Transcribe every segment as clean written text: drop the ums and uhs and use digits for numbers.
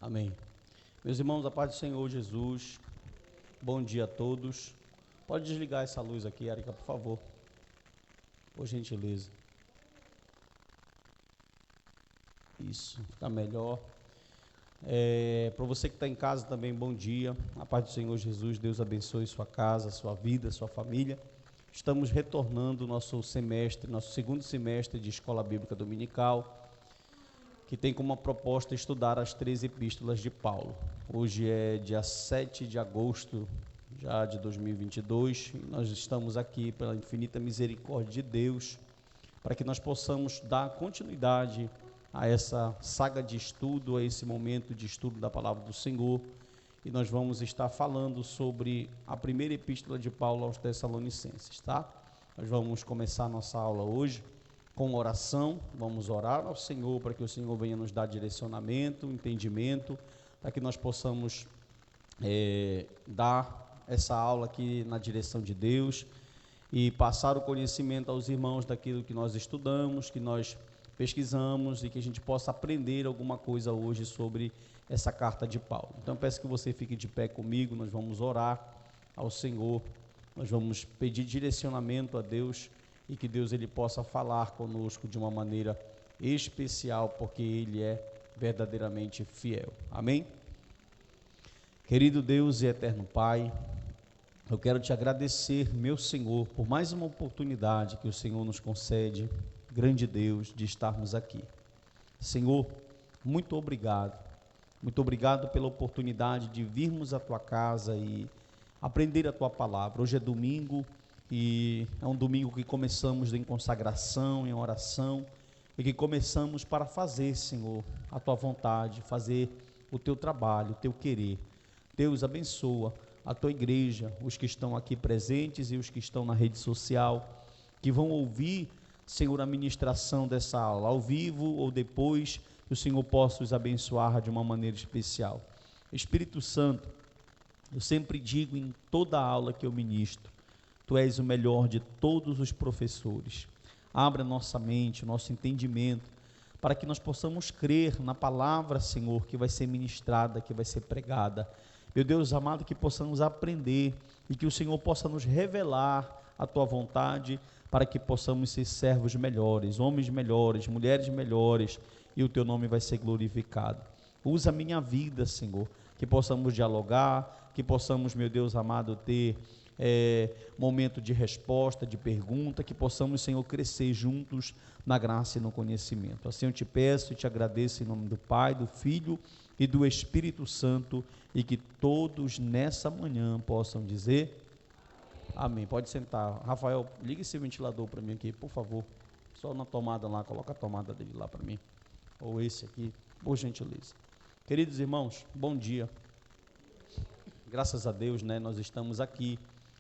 Amém. Meus irmãos, a paz do Senhor Jesus, bom dia a todos. Pode desligar essa luz aqui, Erika, por favor, por gentileza. Isso, fica melhor. Para você que está em casa também, bom dia. A paz do Senhor Jesus, Deus abençoe sua casa, sua vida, sua família. Estamos retornando nosso segundo semestre de Escola Bíblica Dominical, que tem como proposta estudar as 3 epístolas de Paulo. Hoje é dia 7 de agosto já de 2022, e nós estamos aqui pela infinita misericórdia de Deus, para que nós possamos dar continuidade a essa saga de estudo, a esse momento de estudo da palavra do Senhor, e nós vamos estar falando sobre a primeira epístola de Paulo aos Tessalonicenses, tá? Nós vamos começar a nossa aula hoje com oração. Vamos orar ao Senhor para que o Senhor venha nos dar direcionamento, entendimento, para que nós possamos dar essa aula aqui na direção de Deus e passar o conhecimento aos irmãos daquilo que nós estudamos, que nós pesquisamos, e que a gente possa aprender alguma coisa hoje sobre essa carta de Paulo. Então peço que você fique de pé comigo, nós vamos orar ao Senhor, nós vamos pedir direcionamento a Deus, e que Deus ele possa falar conosco de uma maneira especial, porque Ele é verdadeiramente fiel. Amém? Querido Deus e eterno Pai, eu quero te agradecer, meu Senhor, por mais uma oportunidade que o Senhor nos concede, grande Deus, de estarmos aqui. Senhor, muito obrigado pela oportunidade de virmos à Tua casa e aprender a Tua palavra. Hoje é domingo, e é um domingo que começamos em consagração, em oração, e que começamos para fazer, Senhor, a Tua vontade, fazer o Teu trabalho, o Teu querer. Deus, abençoa a Tua igreja, os que estão aqui presentes e os que estão na rede social, que vão ouvir, Senhor, a ministração dessa aula, ao vivo ou depois, que o Senhor possa os abençoar de uma maneira especial. Espírito Santo, eu sempre digo em toda aula que eu ministro, Tu és o melhor de todos os professores. Abra nossa mente, nosso entendimento, para que nós possamos crer na palavra, Senhor, que vai ser ministrada, que vai ser pregada. Meu Deus amado, que possamos aprender e que o Senhor possa nos revelar a Tua vontade, para que possamos ser servos melhores, homens melhores, mulheres melhores, e o Teu nome vai ser glorificado. Usa a minha vida, Senhor, que possamos dialogar, que possamos, meu Deus amado, ter momento de resposta, de pergunta, que possamos, Senhor, crescer juntos na graça e no conhecimento. Assim eu te peço e te agradeço em nome do Pai, do Filho e do Espírito Santo, e que todos nessa manhã possam dizer amém. Pode sentar. Rafael, liga esse ventilador para mim aqui, por favor, só na tomada lá, coloca a tomada dele lá para mim, ou esse aqui, por gentileza. Queridos irmãos, bom dia. Graças a Deus, né, nós estamos aqui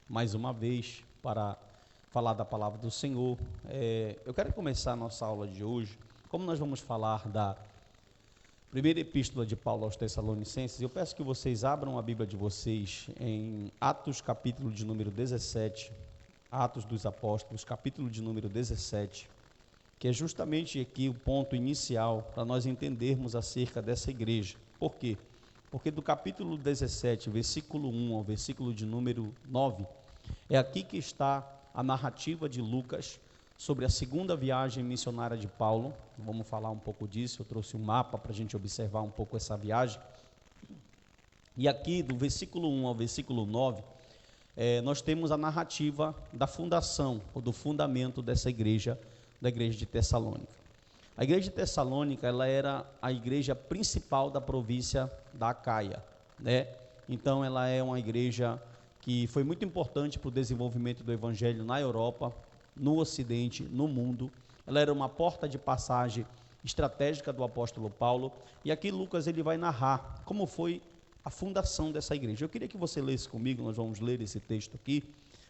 mais uma vez para falar da palavra do Senhor. Eu quero começar a nossa aula de hoje, como nós vamos falar da primeira epístola de Paulo aos Tessalonicenses. Eu peço que vocês abram a Bíblia de vocês em Atos, capítulo de número 17, Atos dos Apóstolos, capítulo de número 17, que é justamente aqui o ponto inicial para nós entendermos acerca dessa igreja. Por quê? Porque do capítulo 17, versículo 1 ao versículo de número 9, é aqui que está a narrativa de Lucas sobre a segunda viagem missionária de Paulo. Vamos falar um pouco disso. Eu trouxe um mapa para a gente observar um pouco essa viagem. E aqui, do versículo 1 ao versículo 9, nós temos a narrativa da fundação, ou do fundamento dessa igreja, da igreja de Tessalônica. A igreja de Tessalônica, ela era a igreja principal da província da Acaia, né? Então ela é uma igreja que foi muito importante para o desenvolvimento do evangelho na Europa, no Ocidente, no mundo. Ela era uma porta de passagem estratégica do apóstolo Paulo, e aqui Lucas ele vai narrar como foi a fundação dessa igreja. Eu queria que você lesse comigo, nós vamos ler esse texto aqui.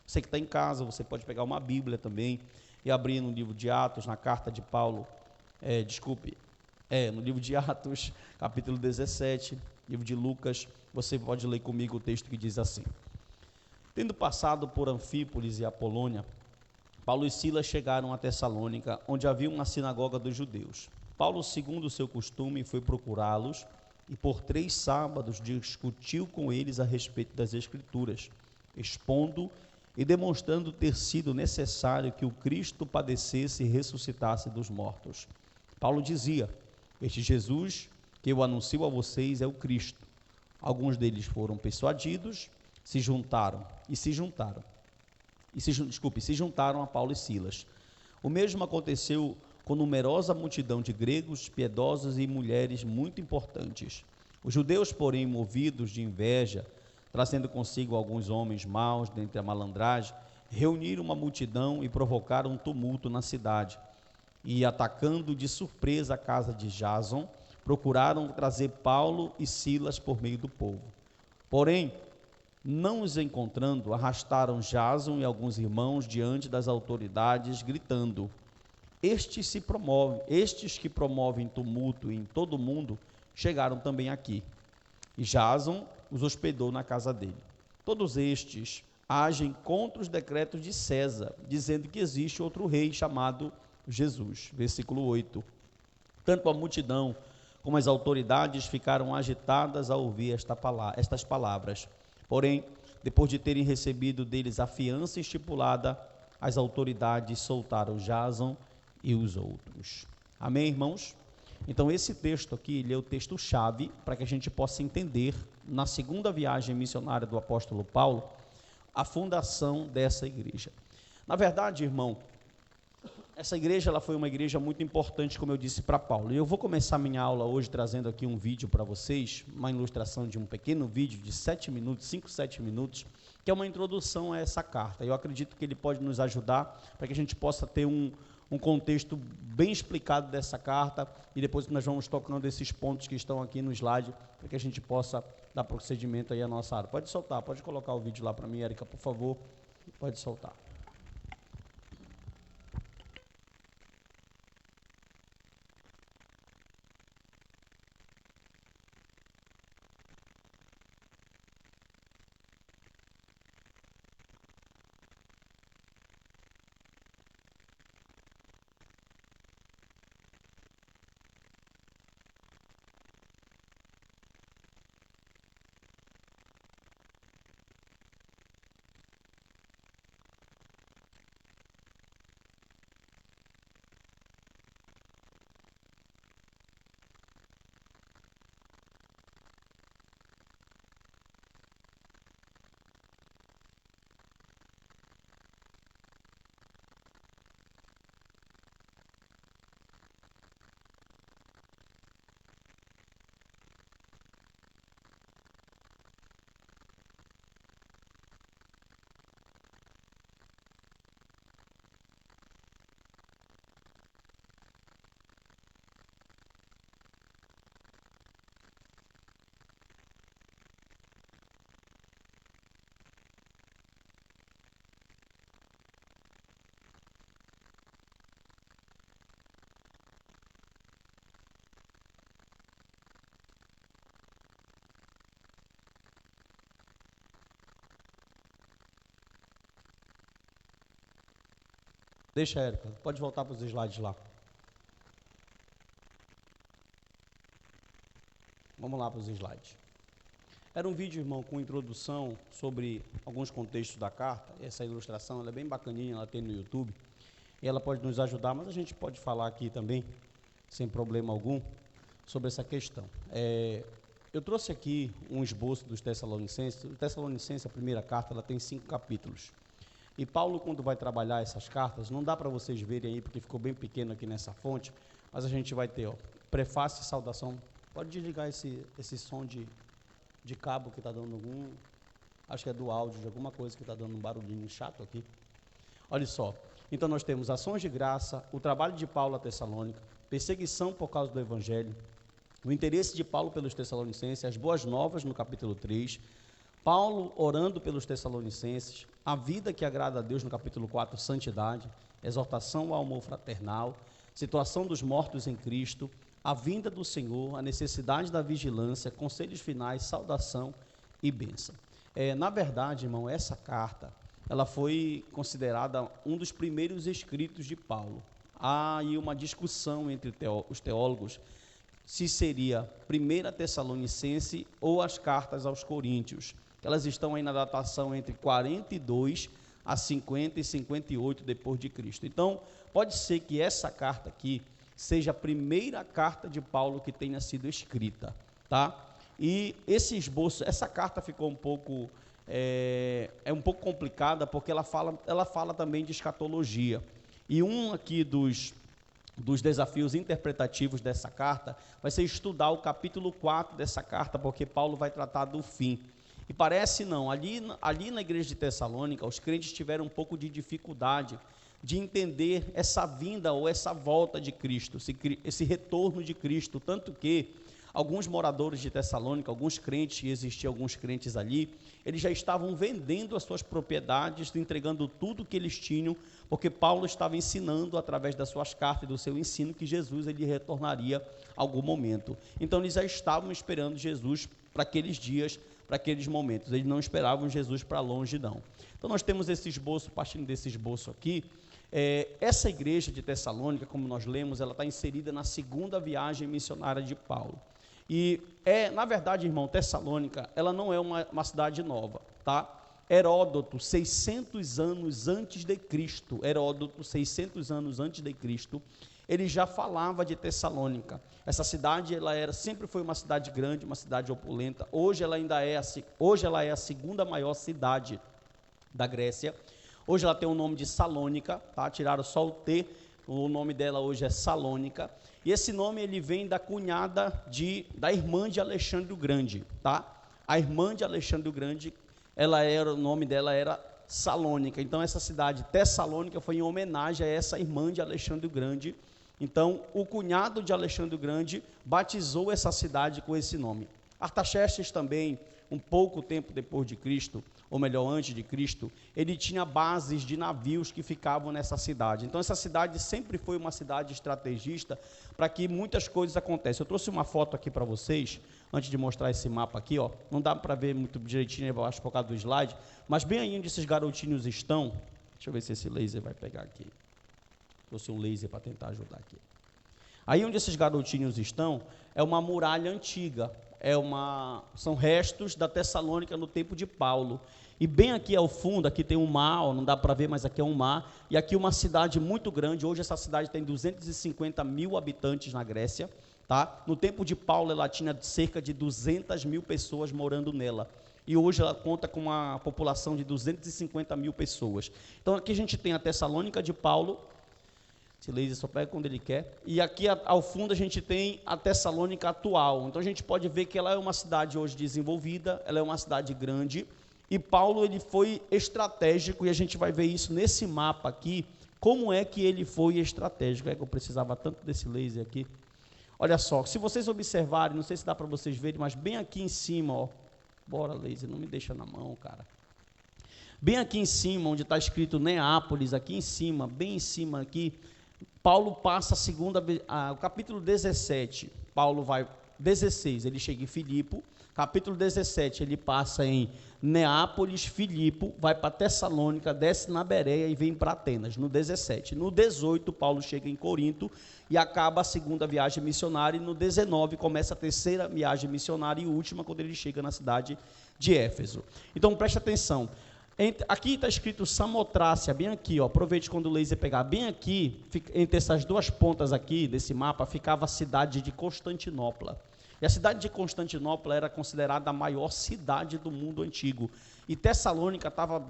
Você que está em casa, você pode pegar uma Bíblia também e abrir no livro de Atos, na carta de Paulo, no livro de Atos, capítulo 17, livro de Lucas. Você pode ler comigo o texto que diz assim: tendo passado por Anfípolis e Apolônia, Paulo e Silas chegaram a Tessalônica, onde havia uma sinagoga dos judeus. Paulo, segundo o seu costume, foi procurá-los e por 3 sábados discutiu com eles a respeito das Escrituras, expondo e demonstrando ter sido necessário que o Cristo padecesse e ressuscitasse dos mortos. Paulo dizia: este Jesus que eu anuncio a vocês é o Cristo. Alguns deles foram persuadidos, se juntaram a Paulo e Silas. O mesmo aconteceu com numerosa multidão de gregos, piedosos e mulheres muito importantes. Os judeus, porém, movidos de inveja, trazendo consigo alguns homens maus dentre a malandragem, reuniram uma multidão e provocaram um tumulto na cidade. E, atacando de surpresa a casa de Jason, procuraram trazer Paulo e Silas por meio do povo. Porém, não os encontrando, arrastaram Jason e alguns irmãos diante das autoridades, gritando: estes que promovem tumulto em todo o mundo, chegaram também aqui. E Jason os hospedou na casa dele. Todos estes agem contra os decretos de César, dizendo que existe outro rei chamado Jesus. Versículo 8. Tanto a multidão como as autoridades ficaram agitadas ao ouvir estas palavras. Porém, depois de terem recebido deles a fiança estipulada, as autoridades soltaram Jason e os outros. Amém, irmãos? Então, esse texto aqui, ele é o texto-chave para que a gente possa entender, na segunda viagem missionária do apóstolo Paulo, a fundação dessa igreja. Na verdade, irmão, essa igreja ela foi uma igreja muito importante, como eu disse, para Paulo. E eu vou começar minha aula hoje trazendo aqui um vídeo para vocês, uma ilustração de um pequeno vídeo de 7 minutos, 5, 7 minutos, que é uma introdução a essa carta. Eu acredito que ele pode nos ajudar para que a gente possa ter um contexto bem explicado dessa carta, e depois nós vamos tocando esses pontos que estão aqui no slide, para que a gente possa dar procedimento aí à nossa área. Pode soltar, pode colocar o vídeo lá para mim, Érica, por favor, pode soltar. Deixa, Érica, pode voltar para os slides lá. Vamos lá para os slides. Era um vídeo, irmão, com introdução sobre alguns contextos da carta. Essa ilustração ela é bem bacaninha, ela tem no YouTube, e ela pode nos ajudar, mas a gente pode falar aqui também, sem problema algum, sobre essa questão. Eu trouxe aqui um esboço dos Tessalonicenses. O Tessalonicenses, a primeira carta, ela tem 5 capítulos. E Paulo, quando vai trabalhar essas cartas, não dá para vocês verem aí, porque ficou bem pequeno aqui nessa fonte, mas a gente vai ter, prefácio e saudação. Pode desligar esse som de cabo que está dando algum, acho que é do áudio, de alguma coisa que está dando um barulhinho chato aqui. Olha só, então nós temos ações de graça, o trabalho de Paulo a Tessalônica, perseguição por causa do Evangelho, o interesse de Paulo pelos Tessalonicenses, as boas novas no capítulo 3, Paulo orando pelos Tessalonicenses, a vida que agrada a Deus no capítulo 4, santidade, exortação ao amor fraternal, situação dos mortos em Cristo, a vinda do Senhor, a necessidade da vigilância, conselhos finais, saudação e bênção. Na verdade, irmão, essa carta, ela foi considerada um dos primeiros escritos de Paulo. Há aí uma discussão entre os teólogos se seria 1 Tessalonicense ou as cartas aos Coríntios. Elas estão aí na datação entre 42 a 50 e 58 depois de Cristo. Então, pode ser que essa carta aqui seja a primeira carta de Paulo que tenha sido escrita, tá? E esse esboço, essa carta ficou um pouco um pouco complicada, porque ela fala também de escatologia. E um aqui dos desafios interpretativos dessa carta vai ser estudar o capítulo 4 dessa carta, porque Paulo vai tratar do fim. E parece não, ali na igreja de Tessalônica, os crentes tiveram um pouco de dificuldade de entender essa vinda ou essa volta de Cristo, esse retorno de Cristo, tanto que alguns moradores de Tessalônica, alguns crentes, e existiam alguns crentes ali, eles já estavam vendendo as suas propriedades, entregando tudo que eles tinham, porque Paulo estava ensinando através das suas cartas e do seu ensino que Jesus ele retornaria a algum momento. Então eles já estavam esperando Jesus para aqueles dias, para aqueles momentos. Eles não esperavam Jesus para longe, não. Então nós temos esse esboço, partindo desse esboço aqui. Essa igreja de Tessalônica, como nós lemos, ela está inserida na segunda viagem missionária de Paulo. E na verdade, irmão, Tessalônica, ela não é uma cidade nova, tá? Heródoto, 600 anos antes de Cristo, ele já falava de Tessalônica. Essa cidade, sempre foi uma cidade grande, uma cidade opulenta. Hoje ela é a segunda maior cidade da Grécia. Hoje ela tem o nome de Salônica, tá? Tiraram só o T, o nome dela hoje é Salônica. E esse nome ele vem da cunhada da irmã de Alexandre o Grande, tá? A irmã de Alexandre o Grande, o nome dela era Salônica. Então essa cidade Tessalônica foi em homenagem a essa irmã de Alexandre o Grande. Então o cunhado de Alexandre o Grande batizou essa cidade com esse nome. Artaxerxes também, um pouco tempo depois de Cristo, ou melhor, antes de Cristo, ele tinha bases de navios que ficavam nessa cidade. Então essa cidade sempre foi uma cidade estrategista para que muitas coisas acontecem. Eu trouxe uma foto aqui para vocês, antes de mostrar esse mapa aqui, ó. Não dá para ver muito direitinho, eu acho, por causa do slide, mas bem aí onde esses garotinhos estão, deixa eu ver se esse laser vai pegar aqui. Trouxe um laser para tentar ajudar aqui. Aí onde esses garotinhos estão, é uma muralha antiga, são restos da Tessalônica no tempo de Paulo. E bem aqui ao fundo, aqui tem um mar, ó, não dá para ver, mas aqui é um mar, e aqui uma cidade muito grande. Hoje essa cidade tem 250 mil habitantes na Grécia, tá? No tempo de Paulo ela tinha cerca de 200 mil pessoas morando nela, e hoje ela conta com uma população de 250 mil pessoas. Então aqui a gente tem a Tessalônica de Paulo, esse laser só pega quando ele quer, e aqui ao fundo a gente tem a Tessalônica atual. Então a gente pode ver que ela é uma cidade hoje desenvolvida, ela é uma cidade grande, e Paulo ele foi estratégico, e a gente vai ver isso nesse mapa aqui, como é que ele foi estratégico. É que eu precisava tanto desse laser aqui. Olha só, se vocês observarem, não sei se dá para vocês verem, mas bem aqui em cima, ó, bora laser, não me deixa na mão, cara. Bem aqui em cima, onde está escrito Neápolis, aqui em cima, bem em cima aqui, Paulo passa o capítulo 17, Paulo vai, 16, ele chega em Filipo, capítulo 17, ele passa em Neápolis, Filipo, vai para Tessalônica, desce na Bereia e vem para Atenas, no 17. No 18, Paulo chega em Corinto e acaba a segunda viagem missionária, e no 19 começa a terceira viagem missionária e última, quando ele chega na cidade de Éfeso. Então, preste atenção. Aqui está escrito Samotrácia, bem aqui, ó, aproveite quando o laser pegar, bem aqui, entre essas duas pontas aqui desse mapa, ficava a cidade de Constantinopla. E a cidade de Constantinopla era considerada a maior cidade do mundo antigo. E Tessalônica estava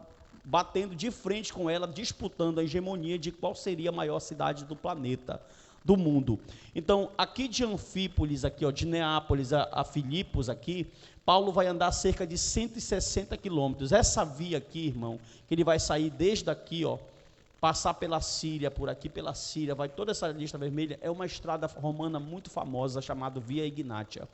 batendo de frente com ela, disputando a hegemonia de qual seria a maior cidade do planeta, do mundo. Então, aqui de Anfípolis, aqui, ó, de Neápolis a Filipos, aqui, Paulo vai andar cerca de 160 quilômetros. Essa via aqui, irmão, que ele vai sair desde aqui, ó, passar pela Síria, por aqui pela Síria, vai toda essa lista vermelha, é uma estrada romana muito famosa, chamada Via Ignátia.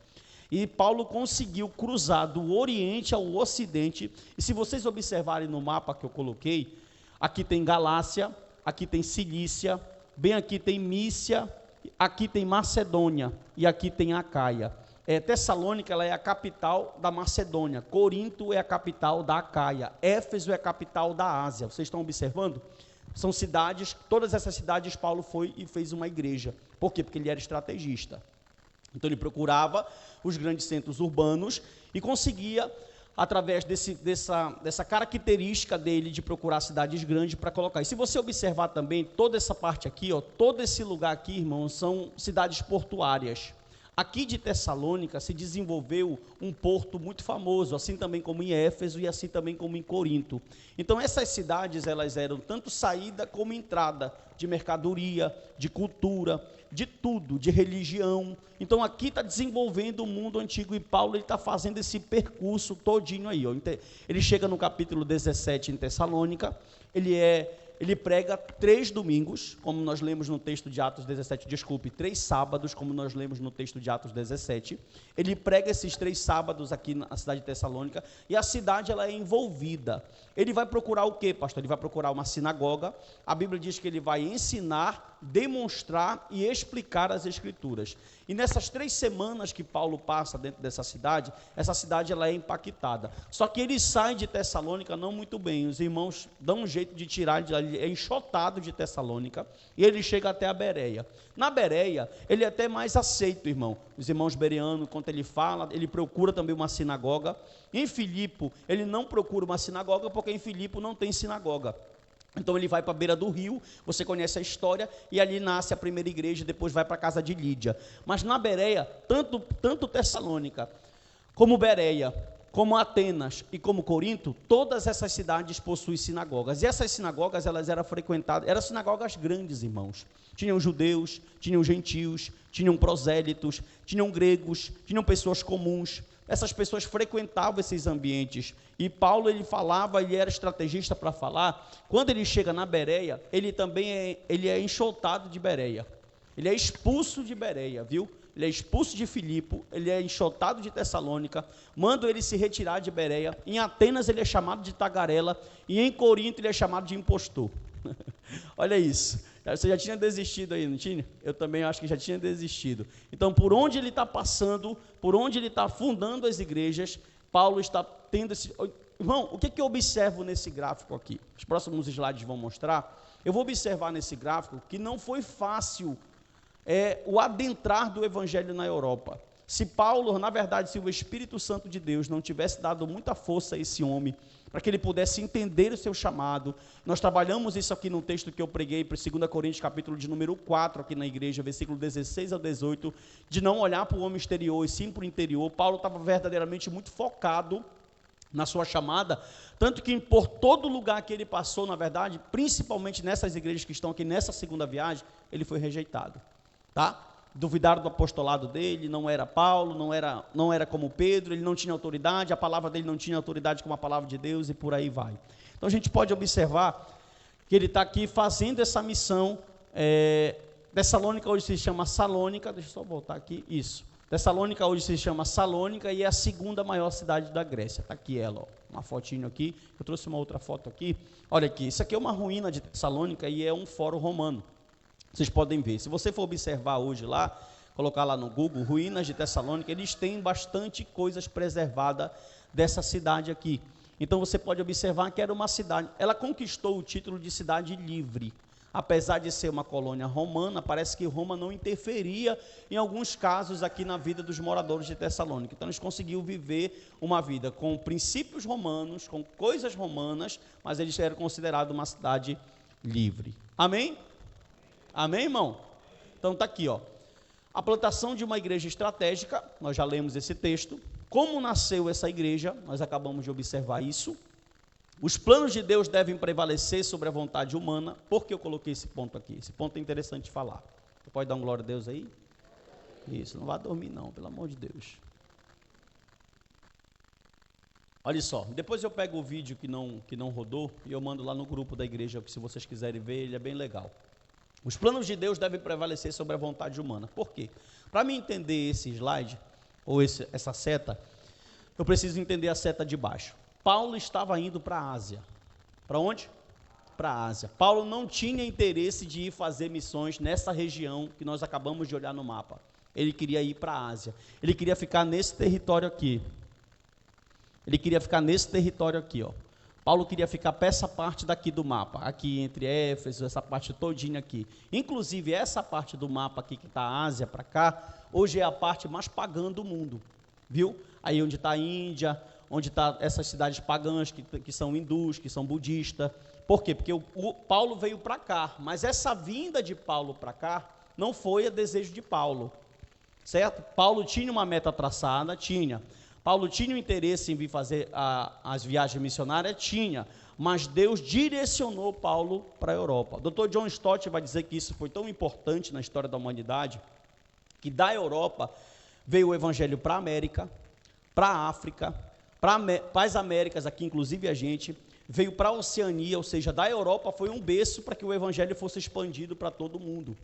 E Paulo conseguiu cruzar do Oriente ao Ocidente, e se vocês observarem no mapa que eu coloquei, aqui tem Galácia, aqui tem Cilícia, bem aqui tem Mícia, aqui tem Macedônia, e aqui tem Acaia. Tessalônica ela é a capital da Macedônia, Corinto é a capital da Acaia, Éfeso é a capital da Ásia. Vocês estão observando? São cidades, todas essas cidades Paulo foi e fez uma igreja. Por quê? Porque ele era estrategista. Então ele procurava os grandes centros urbanos e conseguia, através dessa característica dele de procurar cidades grandes para colocar. E se você observar também, toda essa parte aqui, ó, todo esse lugar aqui, irmãos, são cidades portuárias. Aqui de Tessalônica se desenvolveu um porto muito famoso, assim também como em Éfeso e assim também como em Corinto. Então essas cidades, elas eram tanto saída como entrada de mercadoria, de cultura, de tudo, de religião. Então aqui está desenvolvendo o mundo antigo e Paulo está fazendo esse percurso todinho aí. Ó. Ele chega no capítulo 17 em Tessalônica, ele prega 3 domingos, como nós lemos no texto de Atos 17, 3 sábados, como nós lemos no texto de Atos 17. Ele prega esses 3 sábados aqui na cidade de Tessalônica, e a cidade ela é envolvida. Ele vai procurar o quê, pastor? Ele vai procurar uma sinagoga. A Bíblia diz que ele vai ensinar, demonstrar e explicar as Escrituras. E nessas 3 semanas que Paulo passa dentro dessa cidade, essa cidade ela é impactada. Só que ele sai de Tessalônica não muito bem. Os irmãos dão um jeito de tirar ele, é enxotado de Tessalônica, e ele chega até a Bereia. Na Bereia, ele é até mais aceito, irmão. Os irmãos bereanos, quando ele fala, ele procura também uma sinagoga. Em Filipe, ele não procura uma sinagoga, porque em Filipe não tem sinagoga. Então ele vai para a beira do rio, você conhece a história, e ali nasce a primeira igreja, depois vai para a casa de Lídia. Mas na Bereia, tanto Tessalônica, como Bereia, como Atenas e como Corinto, todas essas cidades possuem sinagogas. E essas sinagogas, elas eram frequentadas, eram sinagogas grandes, irmãos. Tinham judeus, tinham gentios, tinham prosélitos, tinham gregos, tinham pessoas comuns. Essas pessoas frequentavam esses ambientes, e Paulo ele falava, ele era estrategista para falar. Quando ele chega na Bereia, ele também é enxotado de Bereia, ele é expulso de Bereia, viu? Ele é expulso de Filipe, ele é enxotado de Tessalônica, mandam ele se retirar de Bereia. Em Atenas ele é chamado de tagarela, e em Corinto ele é chamado de impostor. Olha isso, você já tinha desistido aí, não tinha? Eu também acho que já tinha desistido. Então, por onde ele está passando, por onde ele está fundando as igrejas, Paulo está tendo esse... Irmão, o que eu observo nesse gráfico aqui? Os próximos slides vão mostrar. Eu vou observar nesse gráfico que não foi fácil o adentrar do evangelho na Europa. Se Paulo, na verdade, se o Espírito Santo de Deus não tivesse dado muita força a esse homem, para que ele pudesse entender o seu chamado, nós trabalhamos isso aqui no texto que eu preguei para 2 Coríntios, capítulo de número 4, aqui na igreja, versículo 16 a 18, de não olhar para o homem exterior e sim para o interior. Paulo estava verdadeiramente muito focado na sua chamada, tanto que por todo lugar que ele passou, na verdade, principalmente nessas igrejas que estão aqui nessa segunda viagem, ele foi rejeitado, tá? Duvidaram do apostolado dele, não era Paulo, não era como Pedro, ele não tinha autoridade, a palavra dele não tinha autoridade como a palavra de Deus, e por aí vai. Então a gente pode observar que ele está aqui fazendo essa missão. Tessalônica hoje se chama Salônica, deixa eu só voltar aqui, isso. Tessalônica hoje se chama Salônica e é a segunda maior cidade da Grécia. Está aqui ela, ó, uma fotinho aqui, eu trouxe uma outra foto aqui. Olha aqui, isso aqui é uma ruína de Tessalônica e é um fórum romano. Vocês podem ver, se você for observar hoje lá, colocar lá no Google, ruínas de Tessalônica, eles têm bastante coisas preservadas dessa cidade aqui. Então você pode observar que era uma cidade, ela conquistou o título de cidade livre. Apesar de ser uma colônia romana, parece que Roma não interferia em alguns casos aqui na vida dos moradores de Tessalônica. Então eles conseguiram viver uma vida com princípios romanos, com coisas romanas, mas eles eram considerados uma cidade livre. Amém? Amém, irmão? Então está aqui, ó. A plantação de uma igreja estratégica, nós já lemos esse texto. Como nasceu essa igreja, nós acabamos de observar isso. Os planos de Deus devem prevalecer sobre a vontade humana. Por que eu coloquei esse ponto aqui? Esse ponto é interessante de falar. Você pode dar um glória a Deus aí? Isso, não vá dormir não, pelo amor de Deus. Olha só, depois eu pego o vídeo que não rodou e eu mando lá no grupo da igreja, se vocês quiserem ver, ele é bem legal. Os planos de Deus devem prevalecer sobre a vontade humana. Por quê? Para mim entender esse slide, ou essa seta, eu preciso entender a seta de baixo. Paulo estava indo para a Ásia. Para onde? Para a Ásia. Paulo não tinha interesse de ir fazer missões nessa região que nós acabamos de olhar no mapa. Ele queria ir para a Ásia. Ele queria ficar nesse território aqui. Ele queria ficar nesse território aqui, ó. Paulo queria ficar para essa parte daqui do mapa, aqui entre Éfeso, essa parte todinha aqui. Inclusive, essa parte do mapa aqui, que está a Ásia para cá, hoje é a parte mais pagã do mundo, viu? Aí onde está a Índia, onde está essas cidades pagãs, que são hindus, que são budistas. Por quê? Porque o Paulo veio para cá, mas essa vinda de Paulo para cá não foi a desejo de Paulo, certo? Paulo tinha uma meta traçada, tinha. Paulo tinha um interesse em vir fazer as viagens missionárias, tinha, mas Deus direcionou Paulo para a Europa. O Dr. John Stott vai dizer que isso foi tão importante na história da humanidade, que da Europa veio o evangelho para a América, para a África, para as Américas, aqui inclusive a gente, veio para a Oceania, ou seja, da Europa foi um berço para que o evangelho fosse expandido para todo mundo.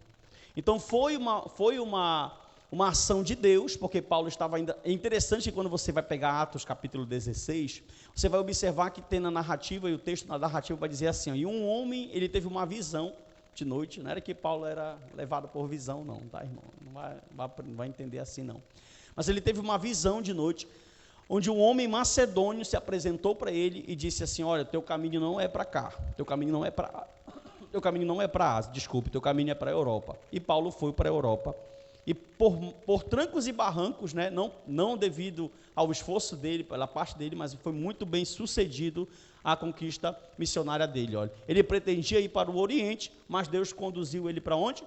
Então foi uma ação de Deus, porque Paulo estava ainda... É interessante que quando você vai pegar Atos capítulo 16, você vai observar que tem na narrativa, e o texto na narrativa vai dizer assim, ó, e um homem, ele teve uma visão de noite, não era que Paulo era levado por visão não, tá, irmão? Não vai entender assim não. Mas ele teve uma visão de noite, onde um homem macedônio se apresentou para ele e disse assim, olha, teu caminho não é para cá, teu caminho não é para a Ásia, desculpe, teu caminho é para a Europa. E Paulo foi para a Europa. E por trancos e barrancos, né, não devido ao esforço dele, pela parte dele, mas foi muito bem sucedido a conquista missionária dele. Olha. Ele pretendia ir para o Oriente, mas Deus conduziu ele para onde?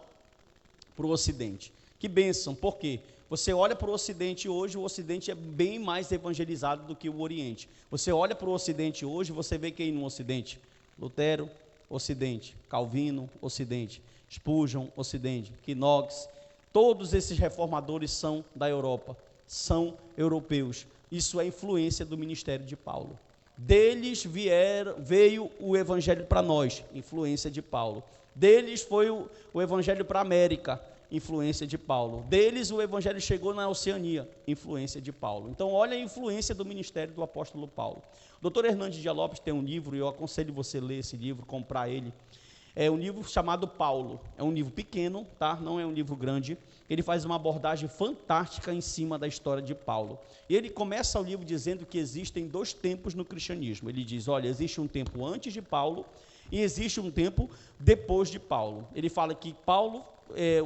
Para o Ocidente. Que bênção, por quê? Você olha para o Ocidente hoje, o Ocidente é bem mais evangelizado do que o Oriente. Você olha para o Ocidente hoje, você vê quem no Ocidente? Lutero, Ocidente. Calvino, Ocidente. Spurgeon, Ocidente. Knox. Todos esses reformadores são da Europa, são europeus. Isso é influência do ministério de Paulo. Deles veio o evangelho para nós, influência de Paulo. Deles foi o evangelho para a América, influência de Paulo. Deles o evangelho chegou na Oceania, influência de Paulo. Então olha a influência do ministério do apóstolo Paulo. O Dr. Hernandes Dias Lopes tem um livro, e eu aconselho você a ler esse livro, comprar ele. É um livro chamado Paulo, é um livro pequeno, tá? Não é um livro grande, ele faz uma abordagem fantástica em cima da história de Paulo. E ele começa o livro dizendo que existem 2 tempos no cristianismo. Ele diz, olha, existe um tempo antes de Paulo e existe um tempo depois de Paulo. Ele fala que Paulo,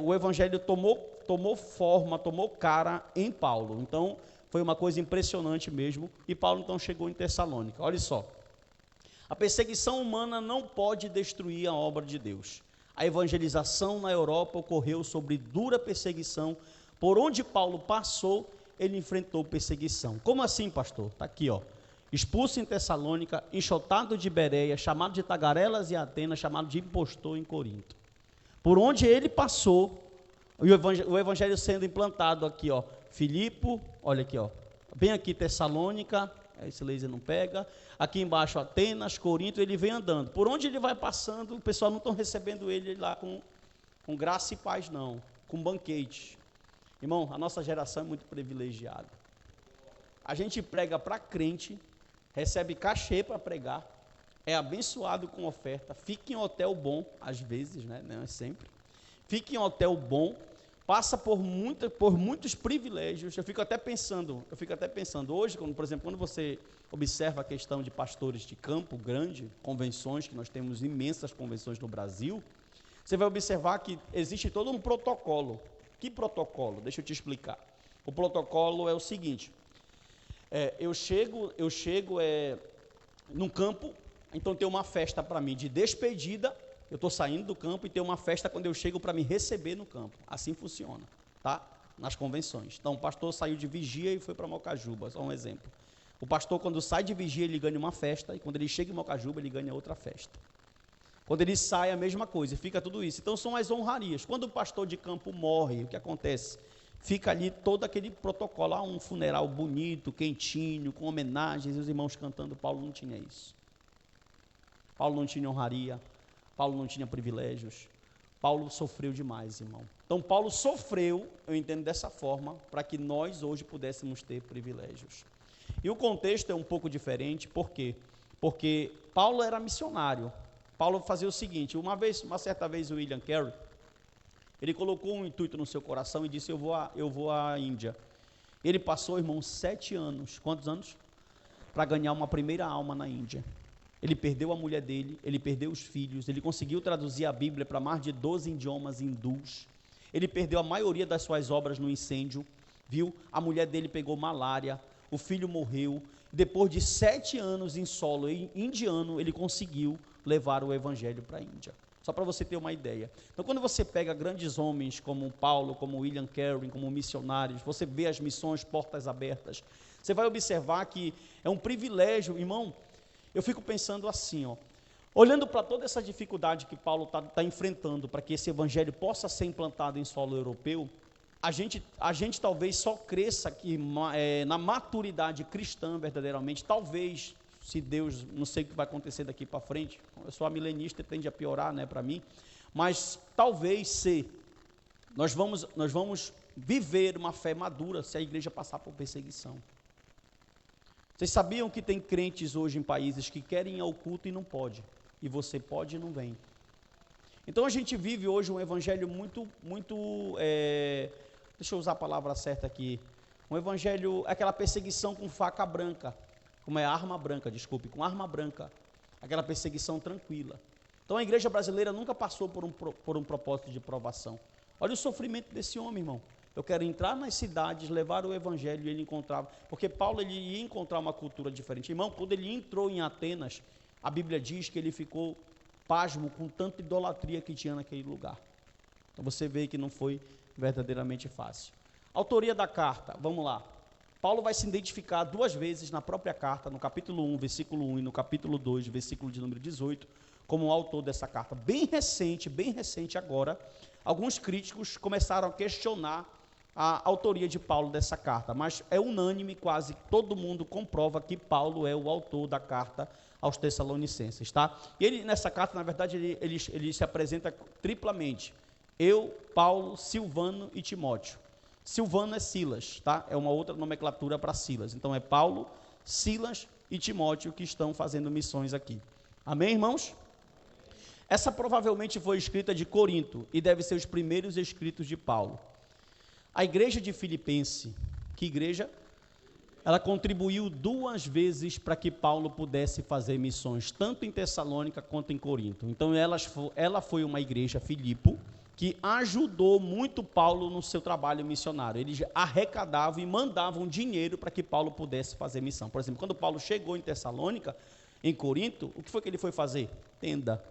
o evangelho tomou forma, tomou cara em Paulo. Então, foi uma coisa impressionante mesmo. E Paulo então chegou em Tessalônica. Olha só. A perseguição humana não pode destruir a obra de Deus. A evangelização na Europa ocorreu sobre dura perseguição. Por onde Paulo passou, ele enfrentou perseguição. Como assim, pastor? Está aqui, ó. Expulso em Tessalônica, enxotado de Bereia, chamado de tagarelas em Atenas, chamado de impostor em Corinto. Por onde ele passou, o evangelho sendo implantado aqui, ó. Filipe, olha aqui, ó. Bem aqui, Tessalônica, esse laser não pega. Aqui embaixo, Atenas, Corinto, ele vem andando. Por onde ele vai passando, o pessoal não está recebendo ele lá com graça e paz, não. Com banquete. Irmão, a nossa geração é muito privilegiada. A gente prega para crente, recebe cachê para pregar, é abençoado com oferta, fica em hotel bom, às vezes, né? Não é sempre. Fica em hotel bom, passa por muitos privilégios. Eu fico até pensando hoje, por exemplo, quando você observa a questão de pastores de Campo Grande, convenções, que nós temos imensas convenções no Brasil, você vai observar que existe todo um protocolo. Que protocolo? Deixa eu te explicar. O protocolo é o seguinte, eu chego num campo, então tem uma festa para mim de despedida. Eu estou saindo do campo e tem uma festa quando eu chego para me receber no campo. Assim funciona, tá? Nas convenções. Então, o pastor saiu de vigia e foi para Mocajuba, só um exemplo. O pastor, quando sai de vigia, ele ganha uma festa, e quando ele chega em Mocajuba, ele ganha outra festa. Quando ele sai, a mesma coisa, fica tudo isso. Então, são as honrarias. Quando o pastor de campo morre, o que acontece? Fica ali todo aquele protocolo, um funeral bonito, quentinho, com homenagens, e os irmãos cantando. Paulo não tinha isso. Paulo não tinha honraria. Paulo não tinha privilégios. Paulo sofreu demais, irmão. Então, Paulo sofreu, eu entendo dessa forma, para que nós hoje pudéssemos ter privilégios. E o contexto é um pouco diferente, por quê? Porque Paulo era missionário. Paulo fazia o seguinte, uma certa vez o William Carey, ele colocou um intuito no seu coração e disse, eu vou à Índia. Ele passou, irmão, 7 anos, quantos anos? Para ganhar uma primeira alma na Índia. Ele perdeu a mulher dele, ele perdeu os filhos, ele conseguiu traduzir a Bíblia para mais de 12 idiomas hindus, ele perdeu a maioria das suas obras no incêndio, viu? A mulher dele pegou malária, o filho morreu. Depois de 7 anos em solo indiano, ele conseguiu levar o evangelho para a Índia. Só para você ter uma ideia. Então, quando você pega grandes homens como Paulo, como William Carey, como missionários, você vê as missões, portas abertas, você vai observar que é um privilégio, irmão. Eu fico pensando assim, olhando para toda essa dificuldade que Paulo está enfrentando para que esse evangelho possa ser implantado em solo europeu, a gente talvez só cresça aqui na maturidade cristã verdadeiramente, talvez, se Deus, não sei o que vai acontecer daqui para frente, eu sou milenista e tende a piorar, né, para mim, mas talvez nós vamos viver uma fé madura se a igreja passar por perseguição. Vocês sabiam que tem crentes hoje em países que querem ir ao culto e não pode, e você pode e não vem. Então a gente vive hoje um evangelho muito, deixa eu usar a palavra certa aqui, um evangelho, aquela perseguição com faca branca, com arma branca, aquela perseguição tranquila. Então a igreja brasileira nunca passou por um propósito de provação. Olha o sofrimento desse homem, irmão. Eu quero entrar nas cidades, levar o evangelho, e ele encontrava, porque Paulo ele ia encontrar uma cultura diferente. Irmão, quando ele entrou em Atenas, a Bíblia diz que ele ficou pasmo com tanta idolatria que tinha naquele lugar. Então você vê que não foi verdadeiramente fácil. Autoria da carta, vamos lá. Paulo vai se identificar 2 vezes na própria carta, no capítulo 1, versículo 1 e no capítulo 2, versículo de número 18, como o autor dessa carta. Bem recente agora, alguns críticos começaram a questionar a autoria de Paulo dessa carta, mas é unânime, quase todo mundo comprova que Paulo é o autor da carta aos Tessalonicenses, tá? E ele, nessa carta, na verdade, ele se apresenta triplamente. Eu, Paulo, Silvano e Timóteo. Silvano é Silas, tá? É uma outra nomenclatura para Silas. Então é Paulo, Silas e Timóteo que estão fazendo missões aqui. Amém, irmãos? Essa provavelmente foi escrita de Corinto e deve ser os primeiros escritos de Paulo. A igreja de Filipense, que igreja? Ela contribuiu 2 vezes para que Paulo pudesse fazer missões, tanto em Tessalônica quanto em Corinto. Então ela foi uma igreja, Filipo, que ajudou muito Paulo no seu trabalho missionário. Eles arrecadavam e mandavam dinheiro para que Paulo pudesse fazer missão. Por exemplo, quando Paulo chegou em Tessalônica, em Corinto, o que foi que ele foi fazer? Tenda.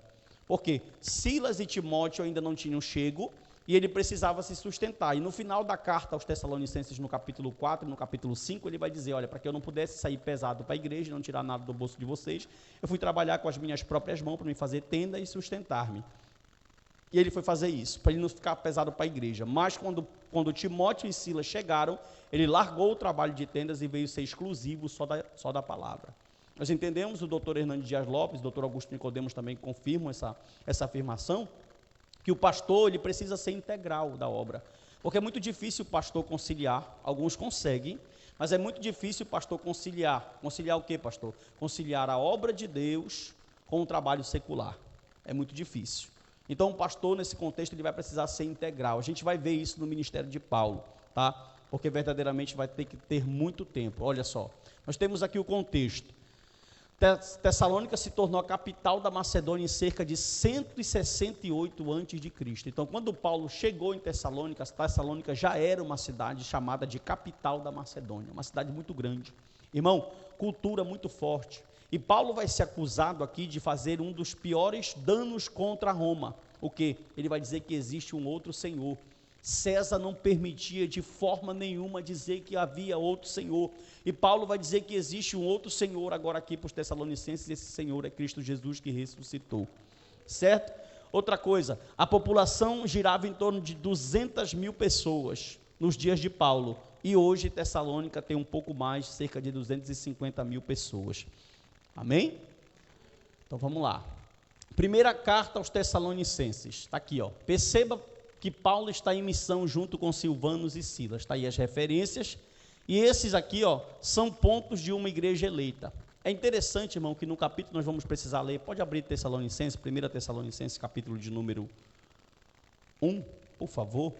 Porque Silas e Timóteo ainda não tinham chego e ele precisava se sustentar. E no final da carta aos Tessalonicenses, no capítulo 4 e no capítulo 5, ele vai dizer, olha, para que eu não pudesse sair pesado para a igreja, não tirar nada do bolso de vocês, eu fui trabalhar com as minhas próprias mãos para me fazer tenda e sustentar-me. E ele foi fazer isso, para ele não ficar pesado para a igreja. Mas quando Timóteo e Silas chegaram, ele largou o trabalho de tendas e veio ser exclusivo só da palavra. Nós entendemos, o doutor Hernandes Dias Lopes, o doutor Augusto Nicodemos também confirmam essa afirmação, que o pastor ele precisa ser integral da obra. Porque é muito difícil o pastor conciliar, alguns conseguem, mas é muito difícil o pastor conciliar. Conciliar o quê, pastor? Conciliar a obra de Deus com o trabalho secular. É muito difícil. Então, o pastor, nesse contexto, ele vai precisar ser integral. A gente vai ver isso no ministério de Paulo, tá? Porque verdadeiramente vai ter que ter muito tempo. Olha só, nós temos aqui o contexto. Tessalônica se tornou a capital da Macedônia em cerca de 168 a.C. Então, quando Paulo chegou em Tessalônica, Tessalônica já era uma cidade chamada de capital da Macedônia, uma cidade muito grande. Irmão, cultura muito forte. E Paulo vai ser acusado aqui de fazer um dos piores danos contra Roma. O quê? Ele vai dizer que existe um outro Senhor. César não permitia de forma nenhuma dizer que havia outro Senhor. E Paulo vai dizer que existe um outro Senhor agora aqui para os Tessalonicenses, e esse Senhor é Cristo Jesus que ressuscitou. Certo? Outra coisa, a população girava em torno de 200.000 pessoas nos dias de Paulo. E hoje Tessalônica tem um pouco mais, cerca de 250.000 pessoas. Amém? Então vamos lá. Primeira carta aos Tessalonicenses. Está aqui, ó. Perceba que Paulo está em missão junto com Silvanos e Silas. Está aí as referências. E esses aqui, ó, são pontos de uma igreja eleita. É interessante, irmão, que no capítulo nós vamos precisar ler. Pode abrir Tessalonicenses, 1 Tessalonicenses, capítulo de número 1, por favor.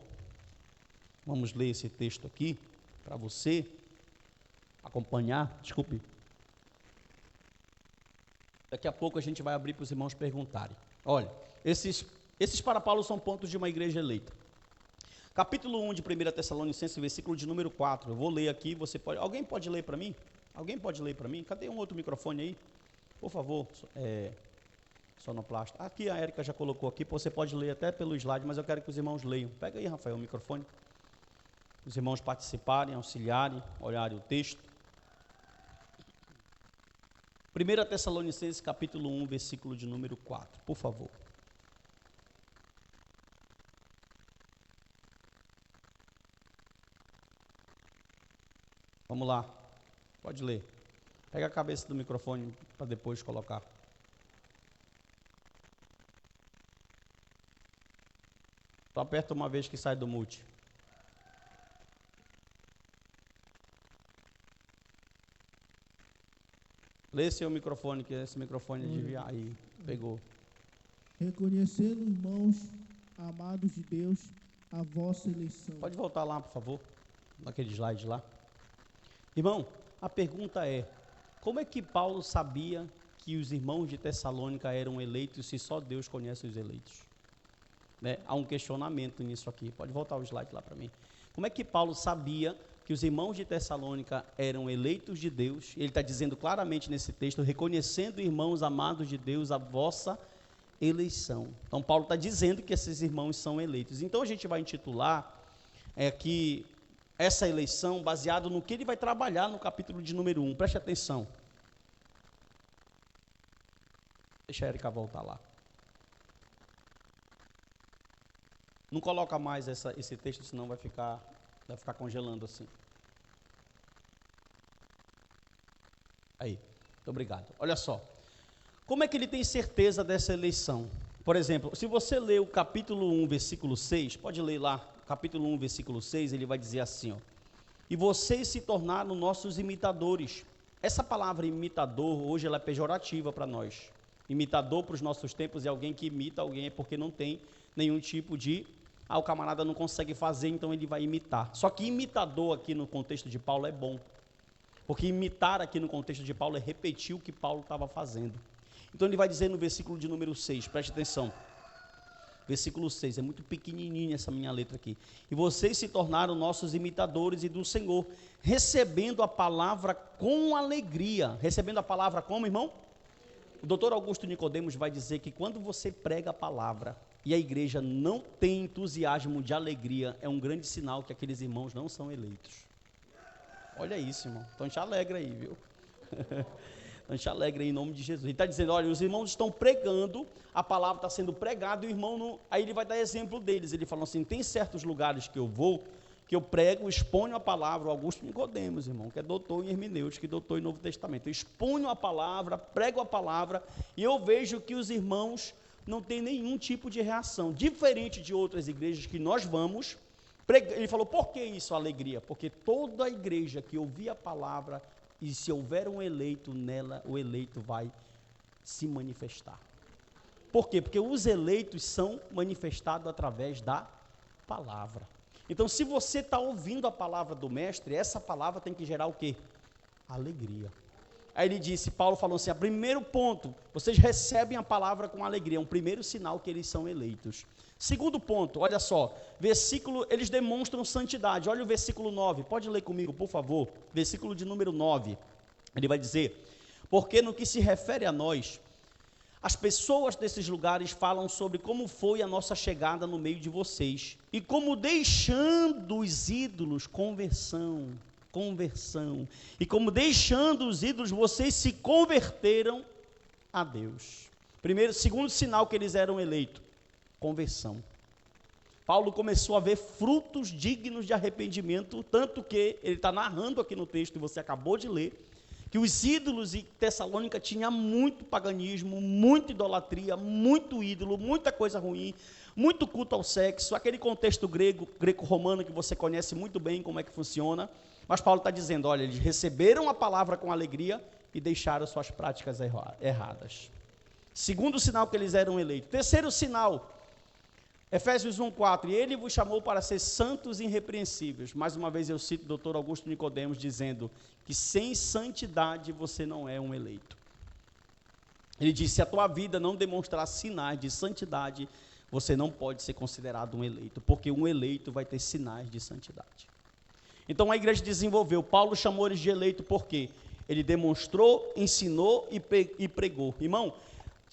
Vamos ler esse texto aqui para você acompanhar. Desculpe. Daqui a pouco a gente vai abrir para os irmãos perguntarem. Olha, esses para Paulo são pontos de uma igreja eleita. Capítulo 1 de 1 Tessalonicenses, versículo de número 4. Eu vou ler aqui, alguém pode ler para mim? Alguém pode ler para mim? Cadê um outro microfone aí? Por favor, sonoplasta. Aqui a Érica já colocou aqui, você pode ler até pelo slide, mas eu quero que os irmãos leiam. Pega aí, Rafael, o microfone. Os irmãos participarem, auxiliarem, olharem o texto. 1 Tessalonicenses, capítulo 1, versículo de número 4, por favor. Vamos lá, pode ler. Pega a cabeça do microfone para depois colocar. Só aperta uma vez que sai do mute. Lê seu microfone, que esse microfone devia aí. Pegou. Reconhecendo, irmãos, amados de Deus, a vossa eleição. Pode voltar lá, por favor, naquele slide lá. Irmão, a pergunta é, como é que Paulo sabia que os irmãos de Tessalônica eram eleitos se só Deus conhece os eleitos? Né? Há um questionamento nisso aqui. Pode voltar o slide lá para mim. Como é que Paulo sabia que os irmãos de Tessalônica eram eleitos de Deus? Ele está dizendo claramente nesse texto, reconhecendo, irmãos amados de Deus, a vossa eleição. Então, Paulo está dizendo que esses irmãos são eleitos. Então, a gente vai intitular que essa eleição baseado no que ele vai trabalhar no capítulo de número 1. Preste atenção. Deixa a Érica voltar lá. Não coloca mais esse texto, senão vai ficar congelando assim. Aí, muito obrigado. Olha só, como é que ele tem certeza dessa eleição? Por exemplo, se você ler o capítulo 1, versículo 6, pode ler lá, capítulo 1, versículo 6, ele vai dizer assim, ó, e vocês se tornaram nossos imitadores. Essa palavra imitador, hoje ela é pejorativa para nós. Imitador para os nossos tempos é alguém que imita alguém, é porque não tem nenhum tipo de... o camarada não consegue fazer, então ele vai imitar. Só que imitador aqui no contexto de Paulo é bom. Porque imitar aqui no contexto de Paulo é repetir o que Paulo estava fazendo. Então ele vai dizer no versículo de número 6, preste atenção. Versículo 6, é muito pequenininha essa minha letra aqui. E vocês se tornaram nossos imitadores e do Senhor, recebendo a palavra com alegria. Recebendo a palavra como, irmão? O doutor Augusto Nicodemos vai dizer que quando você prega a palavra e a igreja não tem entusiasmo de alegria, é um grande sinal que aqueles irmãos não são eleitos. Olha isso, irmão. Então te alegra aí, viu? Então te alegra aí em nome de Jesus. Ele está dizendo, olha, os irmãos estão pregando, a palavra está sendo pregada, e o irmão não... Aí ele vai dar exemplo deles. Ele fala assim, tem certos lugares que eu vou, que eu prego, exponho a palavra. O Augusto Nicodemos, irmão, que é doutor em hermenêutica e doutor em Novo Testamento. Eu exponho a palavra, prego a palavra, e eu vejo que os irmãos não tem nenhum tipo de reação, diferente de outras igrejas que nós vamos, ele falou, por que isso, alegria? Porque toda a igreja que ouvir a palavra, e se houver um eleito nela, o eleito vai se manifestar. Por quê? Porque os eleitos são manifestados através da palavra. Então, se você está ouvindo a palavra do mestre, essa palavra tem que gerar o quê? Alegria. Aí ele disse, Paulo falou assim, primeiro ponto, vocês recebem a palavra com alegria, é um primeiro sinal que eles são eleitos. Segundo ponto, olha só, eles demonstram santidade, olha o versículo 9, pode ler comigo, por favor, versículo de número 9, ele vai dizer, porque no que se refere a nós, as pessoas desses lugares falam sobre como foi a nossa chegada no meio de vocês, e como deixando os ídolos, conversão, e como deixando os ídolos, vocês se converteram a Deus. Segundo sinal que eles eram eleitos, conversão. Paulo começou a ver frutos dignos de arrependimento, tanto que ele está narrando aqui no texto, que você acabou de ler, que os ídolos em Tessalônica tinham muito paganismo, muita idolatria, muito ídolo, muita coisa ruim, muito culto ao sexo, aquele contexto greco-romano que você conhece muito bem como é que funciona. Mas Paulo está dizendo, olha, eles receberam a palavra com alegria e deixaram suas práticas erradas. Segundo sinal que eles eram eleitos. Terceiro sinal, Efésios 1,4, e ele vos chamou para ser santos e irrepreensíveis. Mais uma vez eu cito o doutor Augusto Nicodemos dizendo que sem santidade você não é um eleito. Ele disse: se a tua vida não demonstrar sinais de santidade, você não pode ser considerado um eleito, porque um eleito vai ter sinais de santidade. Então a igreja desenvolveu. Paulo chamou eles de eleito porque ele demonstrou, ensinou e pregou. Irmão,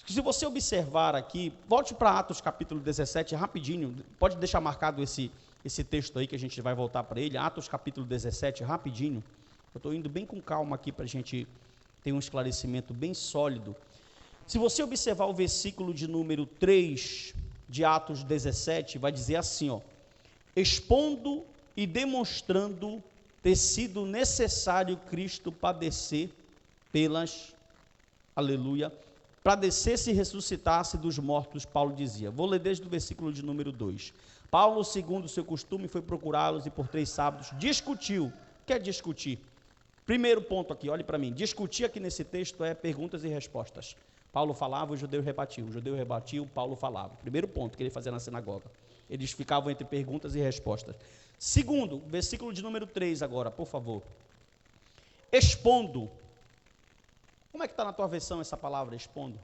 se você observar aqui, volte para Atos capítulo 17, rapidinho, pode deixar marcado esse texto aí que a gente vai voltar para ele, Atos capítulo 17, rapidinho. Eu estou indo bem com calma aqui para a gente ter um esclarecimento bem sólido. Se você observar o versículo de número 3 de Atos 17, vai dizer assim, ó: expondo e demonstrando ter sido necessário Cristo padecer pelas, aleluia, padecesse e ressuscitasse dos mortos, Paulo dizia. Vou ler desde o versículo de número 2. Paulo, segundo o seu costume, foi procurá-los e por 3 sábados discutiu. O que é discutir? Primeiro ponto aqui, olhe para mim. Discutir aqui nesse texto é perguntas e respostas. Paulo falava, o judeu rebatia. O judeu rebatia, o Paulo falava. Primeiro ponto que ele fazia na sinagoga. Eles ficavam entre perguntas e respostas. Segundo, versículo de número 3 agora, por favor. Expondo. Como é que está na tua versão essa palavra, expondo?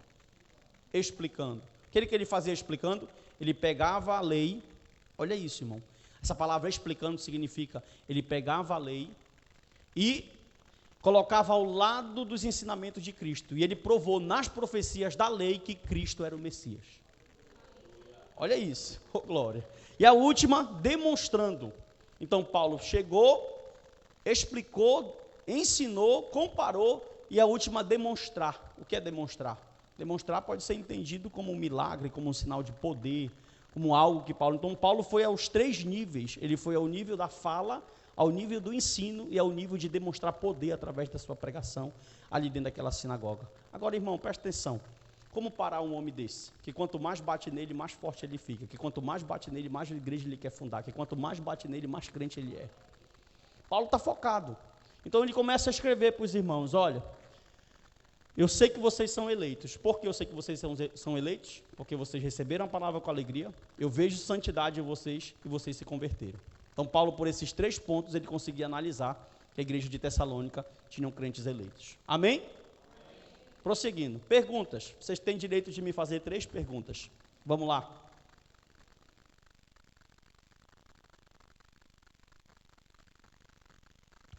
Explicando. O que ele fazia explicando? Ele pegava a lei. Olha isso, irmão. Essa palavra explicando significa, ele pegava a lei e colocava ao lado dos ensinamentos de Cristo. E ele provou nas profecias da lei que Cristo era o Messias. Olha isso, oh, glória. E a última, demonstrando. Então Paulo chegou, explicou, ensinou, comparou, e a última, demonstrar. O que é demonstrar? Demonstrar pode ser entendido como um milagre, como um sinal de poder, como algo que Paulo... Então Paulo foi aos 3 níveis. Ele foi ao nível da fala, ao nível do ensino e ao nível de demonstrar poder através da sua pregação ali dentro daquela sinagoga. Agora, irmão, presta atenção. Como parar um homem desse? Que quanto mais bate nele, mais forte ele fica. Que quanto mais bate nele, mais igreja ele quer fundar. Que quanto mais bate nele, mais crente ele é. Paulo está focado. Então ele começa a escrever para os irmãos: olha, eu sei que vocês são eleitos. Por que eu sei que vocês são eleitos? Porque vocês receberam a palavra com alegria. Eu vejo santidade em vocês e vocês se converteram. Então Paulo, por esses 3 pontos, ele conseguia analisar que a igreja de Tessalônica tinham crentes eleitos. Amém? Prosseguindo. Perguntas. Vocês têm direito de me fazer 3 perguntas. Vamos lá.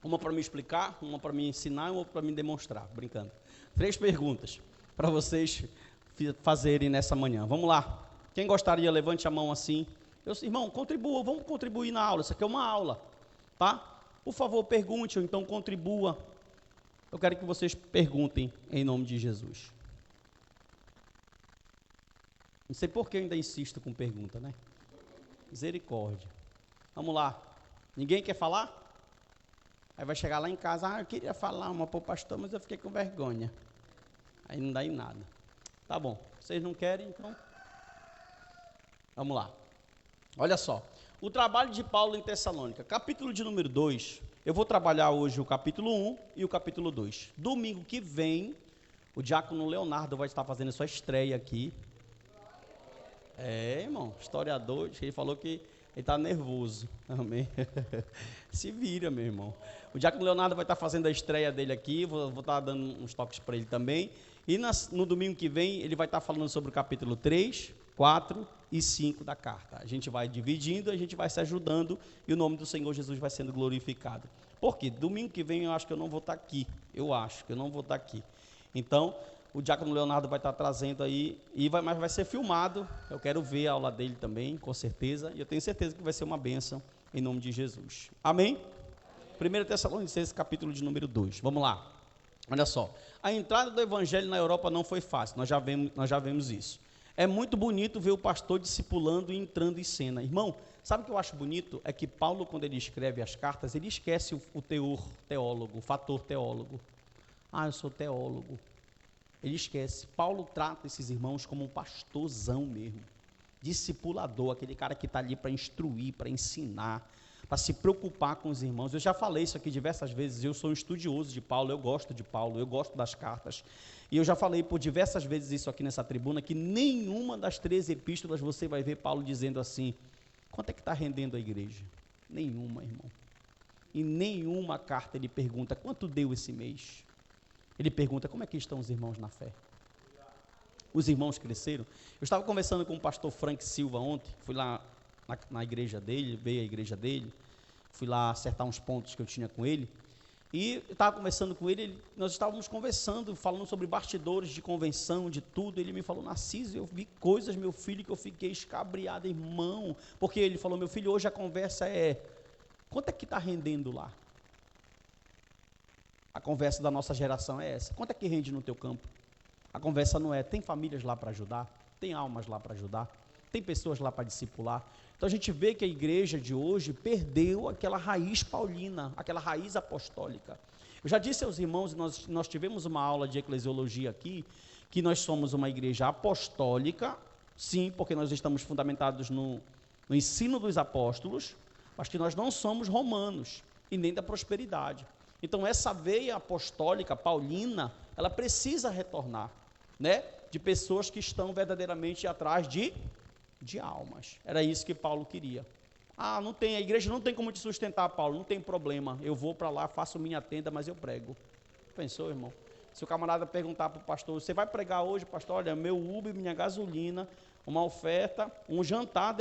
Uma para me explicar, uma para me ensinar e uma para me demonstrar. Brincando. 3 perguntas para vocês fazerem nessa manhã. Vamos lá. Quem gostaria, levante a mão assim. Irmão, contribua, vamos contribuir na aula. Isso aqui é uma aula, tá? Por favor, pergunte ou então contribua. Eu quero que vocês perguntem em nome de Jesus. Não sei por que eu ainda insisto com pergunta, né? Misericórdia. Vamos lá. Ninguém quer falar? Aí vai chegar lá em casa: eu queria falar uma para o pastor, mas eu fiquei com vergonha. Aí não dá em nada. Tá bom, vocês não querem, então? Vamos lá. Olha só. O trabalho de Paulo em Tessalônica. Capítulo de número 2. Eu vou trabalhar hoje o capítulo 1 e o capítulo 2. Domingo que vem, o diácono Leonardo vai estar fazendo sua estreia aqui. Irmão, historiador, ele falou que ele está nervoso. Amém. Se vira, meu irmão. O diácono Leonardo vai estar fazendo a estreia dele aqui, vou estar dando uns toques para ele também. E no domingo que vem, ele vai estar falando sobre o capítulo 3, 4 e 5 da carta. A gente vai dividindo, a gente vai se ajudando e o nome do Senhor Jesus vai sendo glorificado. Por quê? Domingo que vem eu acho que eu não vou estar aqui. Então, o diácono Leonardo vai estar trazendo aí, mas vai ser filmado. Eu quero ver a aula dele também, com certeza. E eu tenho certeza que vai ser uma bênção em nome de Jesus. Amém? 1 Tessalonicenses, capítulo de número 2. Vamos lá. Olha só. A entrada do evangelho na Europa não foi fácil. Nós já vemos isso. É muito bonito ver o pastor discipulando e entrando em cena. Irmão, sabe o que eu acho bonito? É que Paulo, quando ele escreve as cartas, ele esquece o teor teólogo, o fator teólogo. Eu sou teólogo. Ele esquece. Paulo trata esses irmãos como um pastorzão mesmo. Discipulador, aquele cara que está ali para instruir, para ensinar, para se preocupar com os irmãos. Eu já falei isso aqui diversas vezes. Eu sou um estudioso de Paulo, eu gosto de Paulo, eu gosto das cartas. E eu já falei por diversas vezes isso aqui nessa tribuna, que nenhuma das 13 epístolas você vai ver Paulo dizendo assim: quanto é que está rendendo a igreja? Nenhuma, irmão. Em nenhuma carta ele pergunta: quanto deu esse mês? Ele pergunta: como é que estão os irmãos na fé? os irmãos cresceram. Eu estava conversando com o pastor Frank Silva ontem, fui lá na igreja dele, veio a igreja dele, fui lá acertar uns pontos que eu tinha com ele, e estava conversando com ele, nós estávamos conversando, falando sobre bastidores de convenção, de tudo. Ele me falou: Narciso, eu vi coisas, meu filho, que eu fiquei escabriado, irmão, porque ele falou: meu filho, hoje a conversa é, quanto é que está rendendo lá? A conversa da nossa geração é essa, quanto é que rende no teu campo? A conversa não é, tem famílias lá para ajudar, tem almas lá para ajudar, tem pessoas lá para discipular. Então a gente vê que a igreja de hoje perdeu aquela raiz paulina, aquela raiz apostólica. Eu já disse aos irmãos, nós tivemos uma aula de eclesiologia aqui, que nós somos uma igreja apostólica, sim, porque nós estamos fundamentados no ensino dos apóstolos, mas que nós não somos romanos e nem da prosperidade. Então essa veia apostólica paulina, ela precisa retornar, né, de pessoas que estão verdadeiramente atrás de almas. Era isso que Paulo queria. Ah, não tem, a igreja não tem como te sustentar, Paulo, não tem problema, eu vou para lá, faço minha tenda, mas eu prego. Pensou, irmão? Se o camarada perguntar para o pastor: você vai pregar hoje, pastor? Olha, meu Uber, minha gasolina, uma oferta, um jantar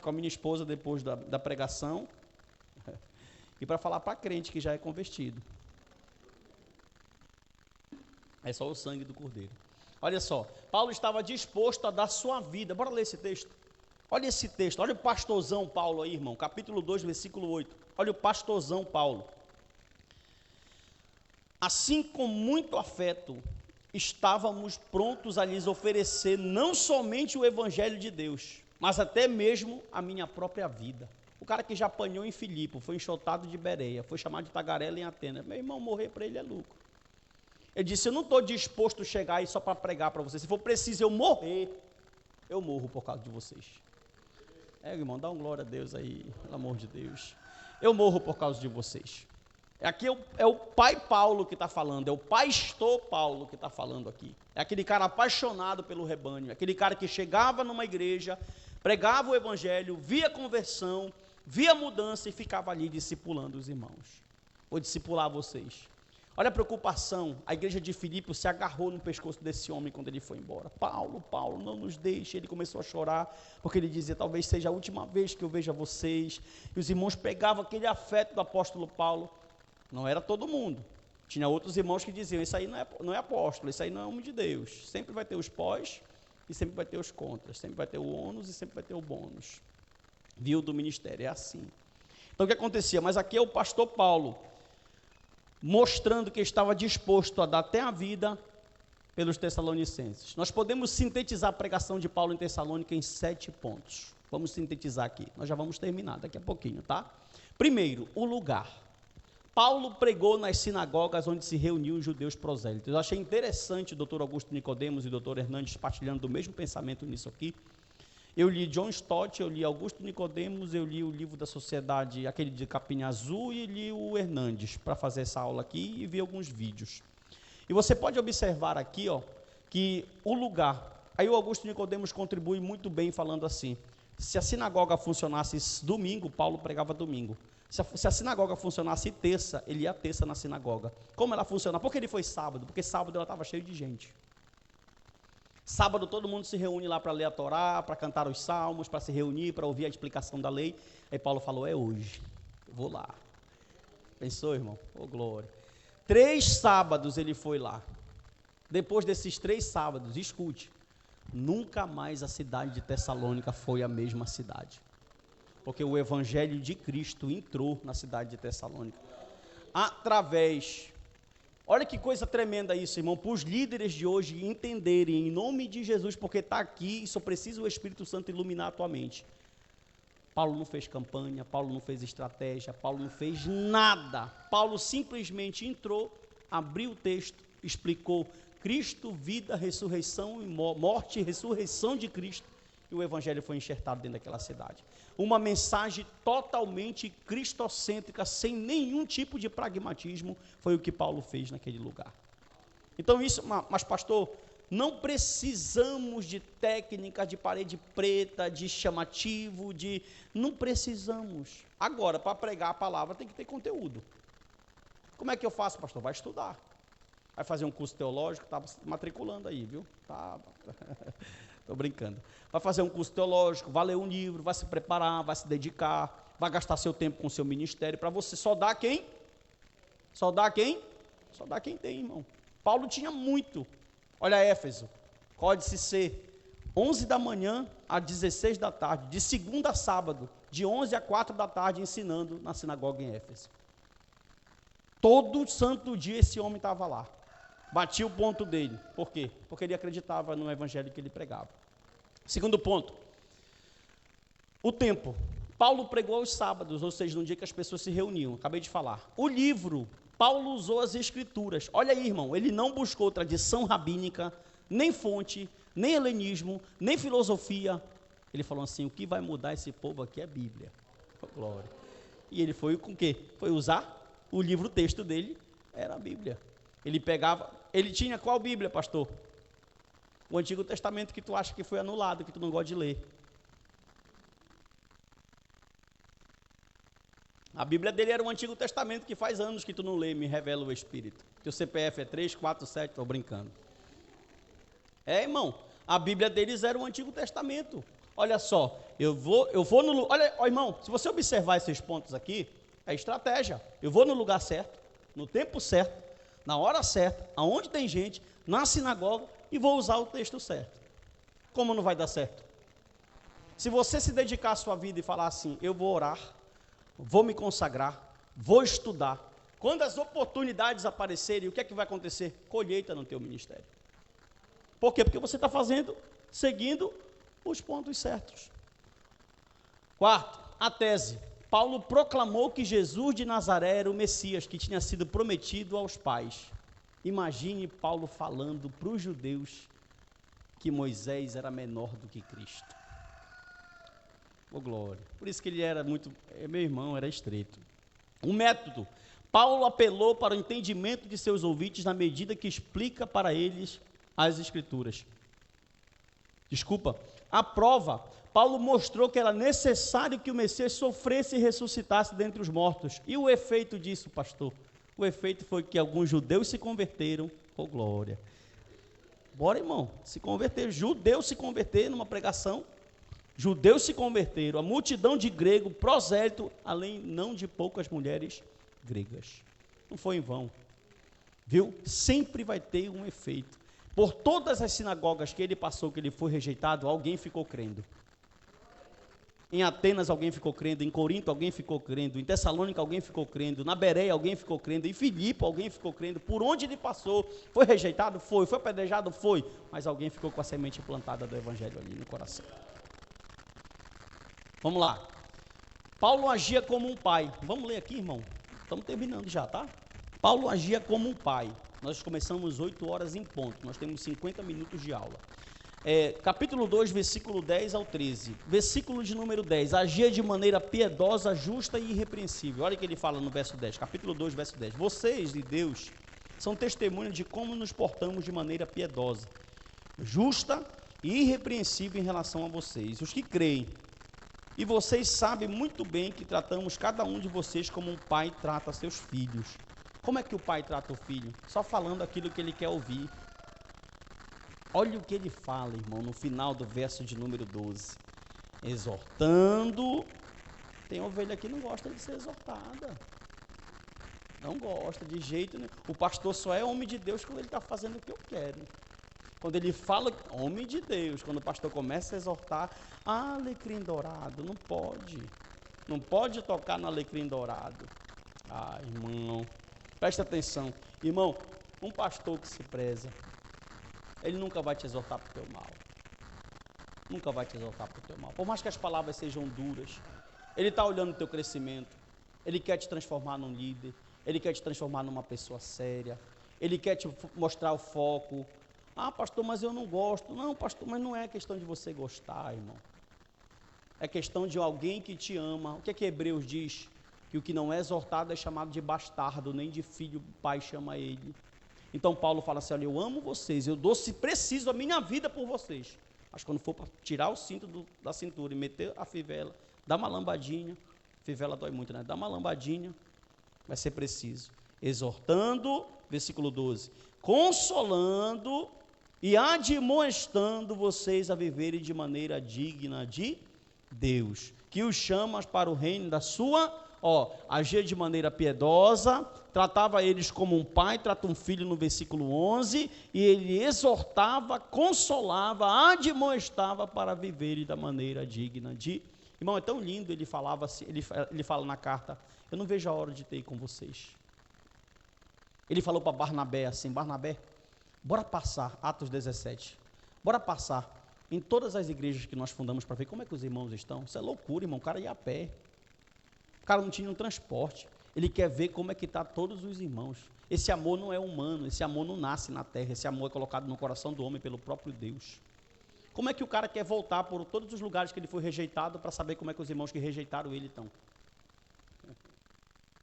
com a minha esposa depois da pregação, e para falar para crente que já é convertido. É só o sangue do Cordeiro. Olha só, Paulo estava disposto a dar sua vida. Bora ler esse texto. Olha esse texto, olha o pastorzão Paulo aí, irmão, capítulo 2, versículo 8. Olha o pastorzão Paulo. Assim, com muito afeto, estávamos prontos a lhes oferecer não somente o evangelho de Deus, mas até mesmo a minha própria vida. O cara que já apanhou em Filipe, foi enxotado de Bereia, foi chamado de tagarela em Atenas. Meu irmão, morrer para ele é lucro. Ele disse: eu não estou disposto a chegar aí só para pregar para vocês. Se for preciso eu morrer, eu morro por causa de vocês. Irmão, dá uma glória a Deus aí, pelo amor de Deus. Eu morro por causa de vocês. Aqui é o pai Paulo que está falando, é o pastor Paulo que está falando aqui. É aquele cara apaixonado pelo rebanho, aquele cara que chegava numa igreja, pregava o evangelho, via conversão, via mudança e ficava ali discipulando os irmãos. Vou discipular vocês. Olha a preocupação, a igreja de Filipe se agarrou no pescoço desse homem quando ele foi embora. Paulo, não nos deixe. Ele começou a chorar, porque ele dizia: talvez seja a última vez que eu veja vocês. E os irmãos pegavam aquele afeto do apóstolo Paulo. Não era todo mundo. Tinha outros irmãos que diziam: isso aí não é apóstolo, isso aí não é homem de Deus. Sempre vai ter os pós e sempre vai ter os contras. Sempre vai ter o ônus e sempre vai ter o bônus. Viu do ministério, é assim. Então o que acontecia? Mas aqui é o pastor Paulo, mostrando que estava disposto a dar até a vida pelos tessalonicenses. Nós podemos sintetizar a pregação de Paulo em Tessalônica em 7 pontos. Vamos sintetizar aqui, nós já vamos terminar daqui a pouquinho, tá? Primeiro, o lugar. Paulo pregou nas sinagogas onde se reuniam os judeus prosélitos. Eu achei interessante o doutor Augusto Nicodemos e o doutor Hernandes partilhando do mesmo pensamento nisso aqui. Eu li John Stott, eu li Augusto Nicodemos, eu li o livro da Sociedade, aquele de capinha azul, e li o Hernandes, para fazer essa aula aqui, e vi alguns vídeos. E você pode observar aqui, ó, que o lugar, aí o Augusto Nicodemos contribui muito bem falando assim: se a sinagoga funcionasse domingo, Paulo pregava domingo. Se a sinagoga funcionasse terça, ele ia terça na sinagoga. Como ela funciona? Porque ele foi sábado, porque sábado ela estava cheia de gente. Sábado todo mundo se reúne lá para ler a Torá, para cantar os salmos, para se reunir, para ouvir a explicação da lei. Aí Paulo falou: é hoje, eu vou lá. Pensou, irmão? Ô, glória. 3 sábados ele foi lá. Depois desses 3 sábados, escute, nunca mais a cidade de Tessalônica foi a mesma cidade. Porque o evangelho de Cristo entrou na cidade de Tessalônica. Olha que coisa tremenda isso, irmão, para os líderes de hoje entenderem, em nome de Jesus, porque está aqui e só precisa o Espírito Santo iluminar a tua mente. Paulo não fez campanha, Paulo não fez estratégia, Paulo não fez nada. Paulo simplesmente entrou, abriu o texto, explicou Cristo, vida, ressurreição, morte e ressurreição de Cristo, e o evangelho foi enxertado dentro daquela cidade. Uma mensagem totalmente cristocêntrica, sem nenhum tipo de pragmatismo, foi o que Paulo fez naquele lugar. Então mas pastor, não precisamos de técnica, de parede preta, de chamativo, não precisamos. Agora, para pregar a palavra tem que ter conteúdo. Como é que eu faço, pastor? Vai estudar. Vai fazer um curso teológico, está matriculando aí, viu? Tá. Estou brincando. Vai fazer um curso teológico, vai ler um livro, vai se preparar, vai se dedicar, vai gastar seu tempo com o seu ministério, para você só dar quem? Só dá quem? Só dá quem tem, irmão. Paulo tinha muito. Olha Éfeso, códice C, 11 da manhã a 16 da tarde, de segunda a sábado, de 11 a 4 da tarde, ensinando na sinagoga em Éfeso. Todo santo dia esse homem estava lá. Batia o ponto dele. Por quê? Porque ele acreditava no evangelho que ele pregava. Segundo ponto, o tempo. Paulo pregou aos sábados, ou seja, no dia que as pessoas se reuniam. Acabei de falar. O livro, Paulo usou as escrituras. Olha aí, irmão, ele não buscou tradição rabínica, nem fonte, nem helenismo, nem filosofia. Ele falou assim, o que vai mudar esse povo aqui é a Bíblia. Oh, glória. E ele foi com o quê? Foi usar o livro, o texto dele era a Bíblia. Ele pegava, ele tinha qual Bíblia, pastor? O Antigo Testamento que tu acha que foi anulado, que tu não gosta de ler. A Bíblia dele era o Antigo Testamento, que faz anos que tu não lê, me revela o Espírito. Teu CPF é 347, estou brincando. Irmão, a Bíblia deles era o Antigo Testamento. Olha só, eu vou no... Olha, irmão, se você observar esses pontos aqui, é estratégia. Eu vou no lugar certo, no tempo certo, na hora certa, aonde tem gente, na sinagoga, e vou usar o texto certo. Como não vai dar certo? Se você se dedicar à sua vida e falar assim, eu vou orar, vou me consagrar, vou estudar, quando as oportunidades aparecerem, o que é que vai acontecer? Colheita no teu ministério. Por quê? Porque você está seguindo os pontos certos. Quarto, a tese. Paulo proclamou que Jesus de Nazaré era o Messias, que tinha sido prometido aos pais. Imagine Paulo falando para os judeus que Moisés era menor do que Cristo. Oh, glória. Por isso que ele era muito, meu irmão, era estreito. Um método. Paulo apelou para o entendimento de seus ouvintes na medida que explica para eles as Escrituras. A prova. Paulo mostrou que era necessário que o Messias sofresse e ressuscitasse dentre os mortos. E o efeito disso, pastor? O efeito foi que alguns judeus se converteram. Oh, glória. Bora, irmão, se converter. Judeus se converteram numa pregação. Judeus se converteram. A multidão de grego, prosélito, além não de poucas mulheres gregas. Não foi em vão. Viu? Sempre vai ter um efeito. Por todas as sinagogas que ele passou, que ele foi rejeitado, alguém ficou crendo. Em Atenas alguém ficou crendo, em Corinto alguém ficou crendo, em Tessalônica alguém ficou crendo, na Bereia alguém ficou crendo, em Filipe alguém ficou crendo. Por onde ele passou, foi rejeitado? Foi apedrejado? Foi, mas alguém ficou com a semente plantada do evangelho ali no coração. Vamos lá. Paulo agia como um pai. Vamos ler aqui, irmão? Estamos terminando já, tá? Paulo agia como um pai. Nós começamos 8 horas em ponto, nós temos 50 minutos de aula. Capítulo 2, versículo 10 ao 13. Versículo de número 10. Agia de maneira piedosa, justa e irrepreensível. Olha o que ele fala no verso 10. Capítulo 2, verso 10. Vocês, de Deus, são testemunhas de como nos portamos de maneira piedosa, justa e irrepreensível em relação a vocês, os que creem. E vocês sabem muito bem que tratamos cada um de vocês como um pai trata seus filhos. Como é que o pai trata o filho? Só falando aquilo que ele quer ouvir. Olha o que ele fala, irmão, no final do verso de número 12. Exortando. Tem ovelha que não gosta de ser exortada. Não gosta de jeito nenhum. O pastor só é homem de Deus quando ele está fazendo o que eu quero. Quando ele fala, homem de Deus, quando o pastor começa a exortar, alecrim dourado, não pode. Não pode tocar no alecrim dourado. Ah, irmão, presta atenção. Irmão, um pastor que se preza, ele nunca vai te exortar para o teu mal. Nunca vai te exortar para o teu mal. Por mais que as palavras sejam duras, ele está olhando o teu crescimento. Ele quer te transformar num líder. Ele quer te transformar numa pessoa séria. Ele quer te mostrar o foco. Ah, pastor, mas eu não gosto. Não, pastor, mas não é questão de você gostar, irmão. É questão de alguém que te ama. O que é que Hebreus diz? Que o que não é exortado é chamado de bastardo, nem de filho, o pai chama ele. Então Paulo fala assim, olha, eu amo vocês, eu dou, se preciso, a minha vida por vocês. Mas quando for para tirar o cinto da cintura e meter a fivela, dá uma lambadinha, fivela dói muito, né? Dá uma lambadinha, vai ser preciso. exortando, versículo 12, consolando e admoestando vocês a viverem de maneira digna de Deus, que os chama para o reino da sua, agia de maneira piedosa, tratava eles como um pai, trata um filho no versículo 11, e ele exortava, consolava, admoestava para viverem da maneira digna de... Irmão, é tão lindo, ele falava assim, ele fala na carta, eu não vejo a hora de ter com vocês. Ele falou para Barnabé assim, Barnabé, bora passar, Atos 17, bora passar em todas as igrejas que nós fundamos para ver como é que os irmãos estão. Isso é loucura, irmão, o cara ia a pé, o cara não tinha um transporte, ele quer ver como é que está todos os irmãos. Esse amor não é humano, esse amor não nasce na terra, esse amor é colocado no coração do homem pelo próprio Deus. Como é que o cara quer voltar por todos os lugares que ele foi rejeitado para saber como é que os irmãos que rejeitaram ele estão?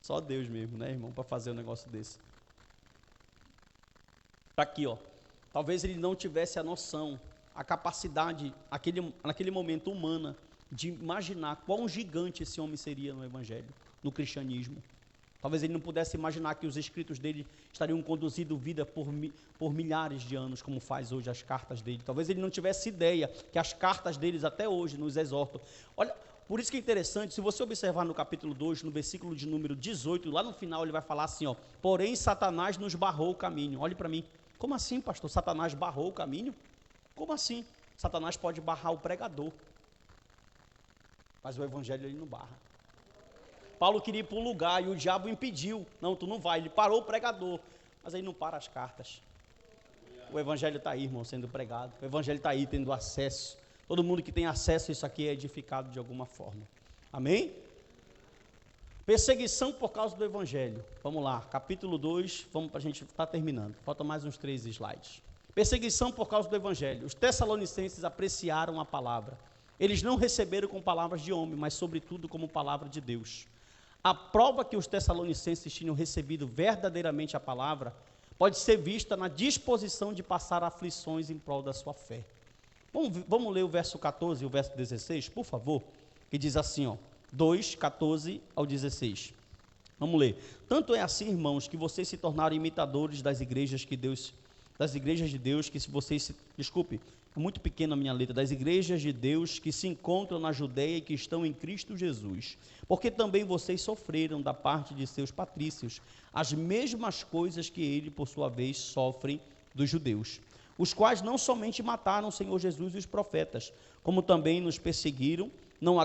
Só Deus mesmo, né, irmão, para fazer um negócio desse. Está aqui, talvez ele não tivesse a noção, a capacidade, naquele momento humana, de imaginar quão gigante esse homem seria no evangelho, no cristianismo. Talvez ele não pudesse imaginar que os escritos dele estariam conduzindo vida por milhares de anos, como faz hoje as cartas dele. Talvez ele não tivesse ideia que as cartas deles até hoje nos exortam. Olha, por isso que é interessante, se você observar no capítulo 2, no versículo de número 18, lá no final ele vai falar assim, porém Satanás nos barrou o caminho. Olhe para mim. Como assim, pastor? Satanás barrou o caminho? Como assim? Satanás pode barrar o pregador, mas o evangelho ele não barra. Paulo queria ir para um lugar e o diabo impediu. Não, tu não vai. Ele parou o pregador, mas aí não para as cartas. O evangelho está aí, irmão, sendo pregado. O evangelho está aí, tendo acesso. Todo mundo que tem acesso a isso aqui é edificado de alguma forma. Amém? Perseguição por causa do evangelho. Vamos lá, capítulo 2, vamos para a gente estar terminando. Faltam mais uns 3 slides. Perseguição por causa do evangelho. Os tessalonicenses apreciaram a palavra. Eles não receberam com palavras de homem, mas sobretudo como palavra de Deus. A prova que os tessalonicenses tinham recebido verdadeiramente a palavra pode ser vista na disposição de passar aflições em prol da sua fé. Vamos ler o verso 14 e o verso 16, por favor, que diz assim, 2, 14 ao 16. Vamos ler. Tanto é assim, irmãos, que vocês se tornaram imitadores das igrejas de Deus, que se vocês desculpe, é muito pequena a minha letra, das igrejas de Deus que se encontram na Judeia e que estão em Cristo Jesus, porque também vocês sofreram da parte de seus patrícios as mesmas coisas que ele, por sua vez, sofrem dos judeus, os quais não somente mataram o Senhor Jesus e os profetas, como também nos perseguiram, não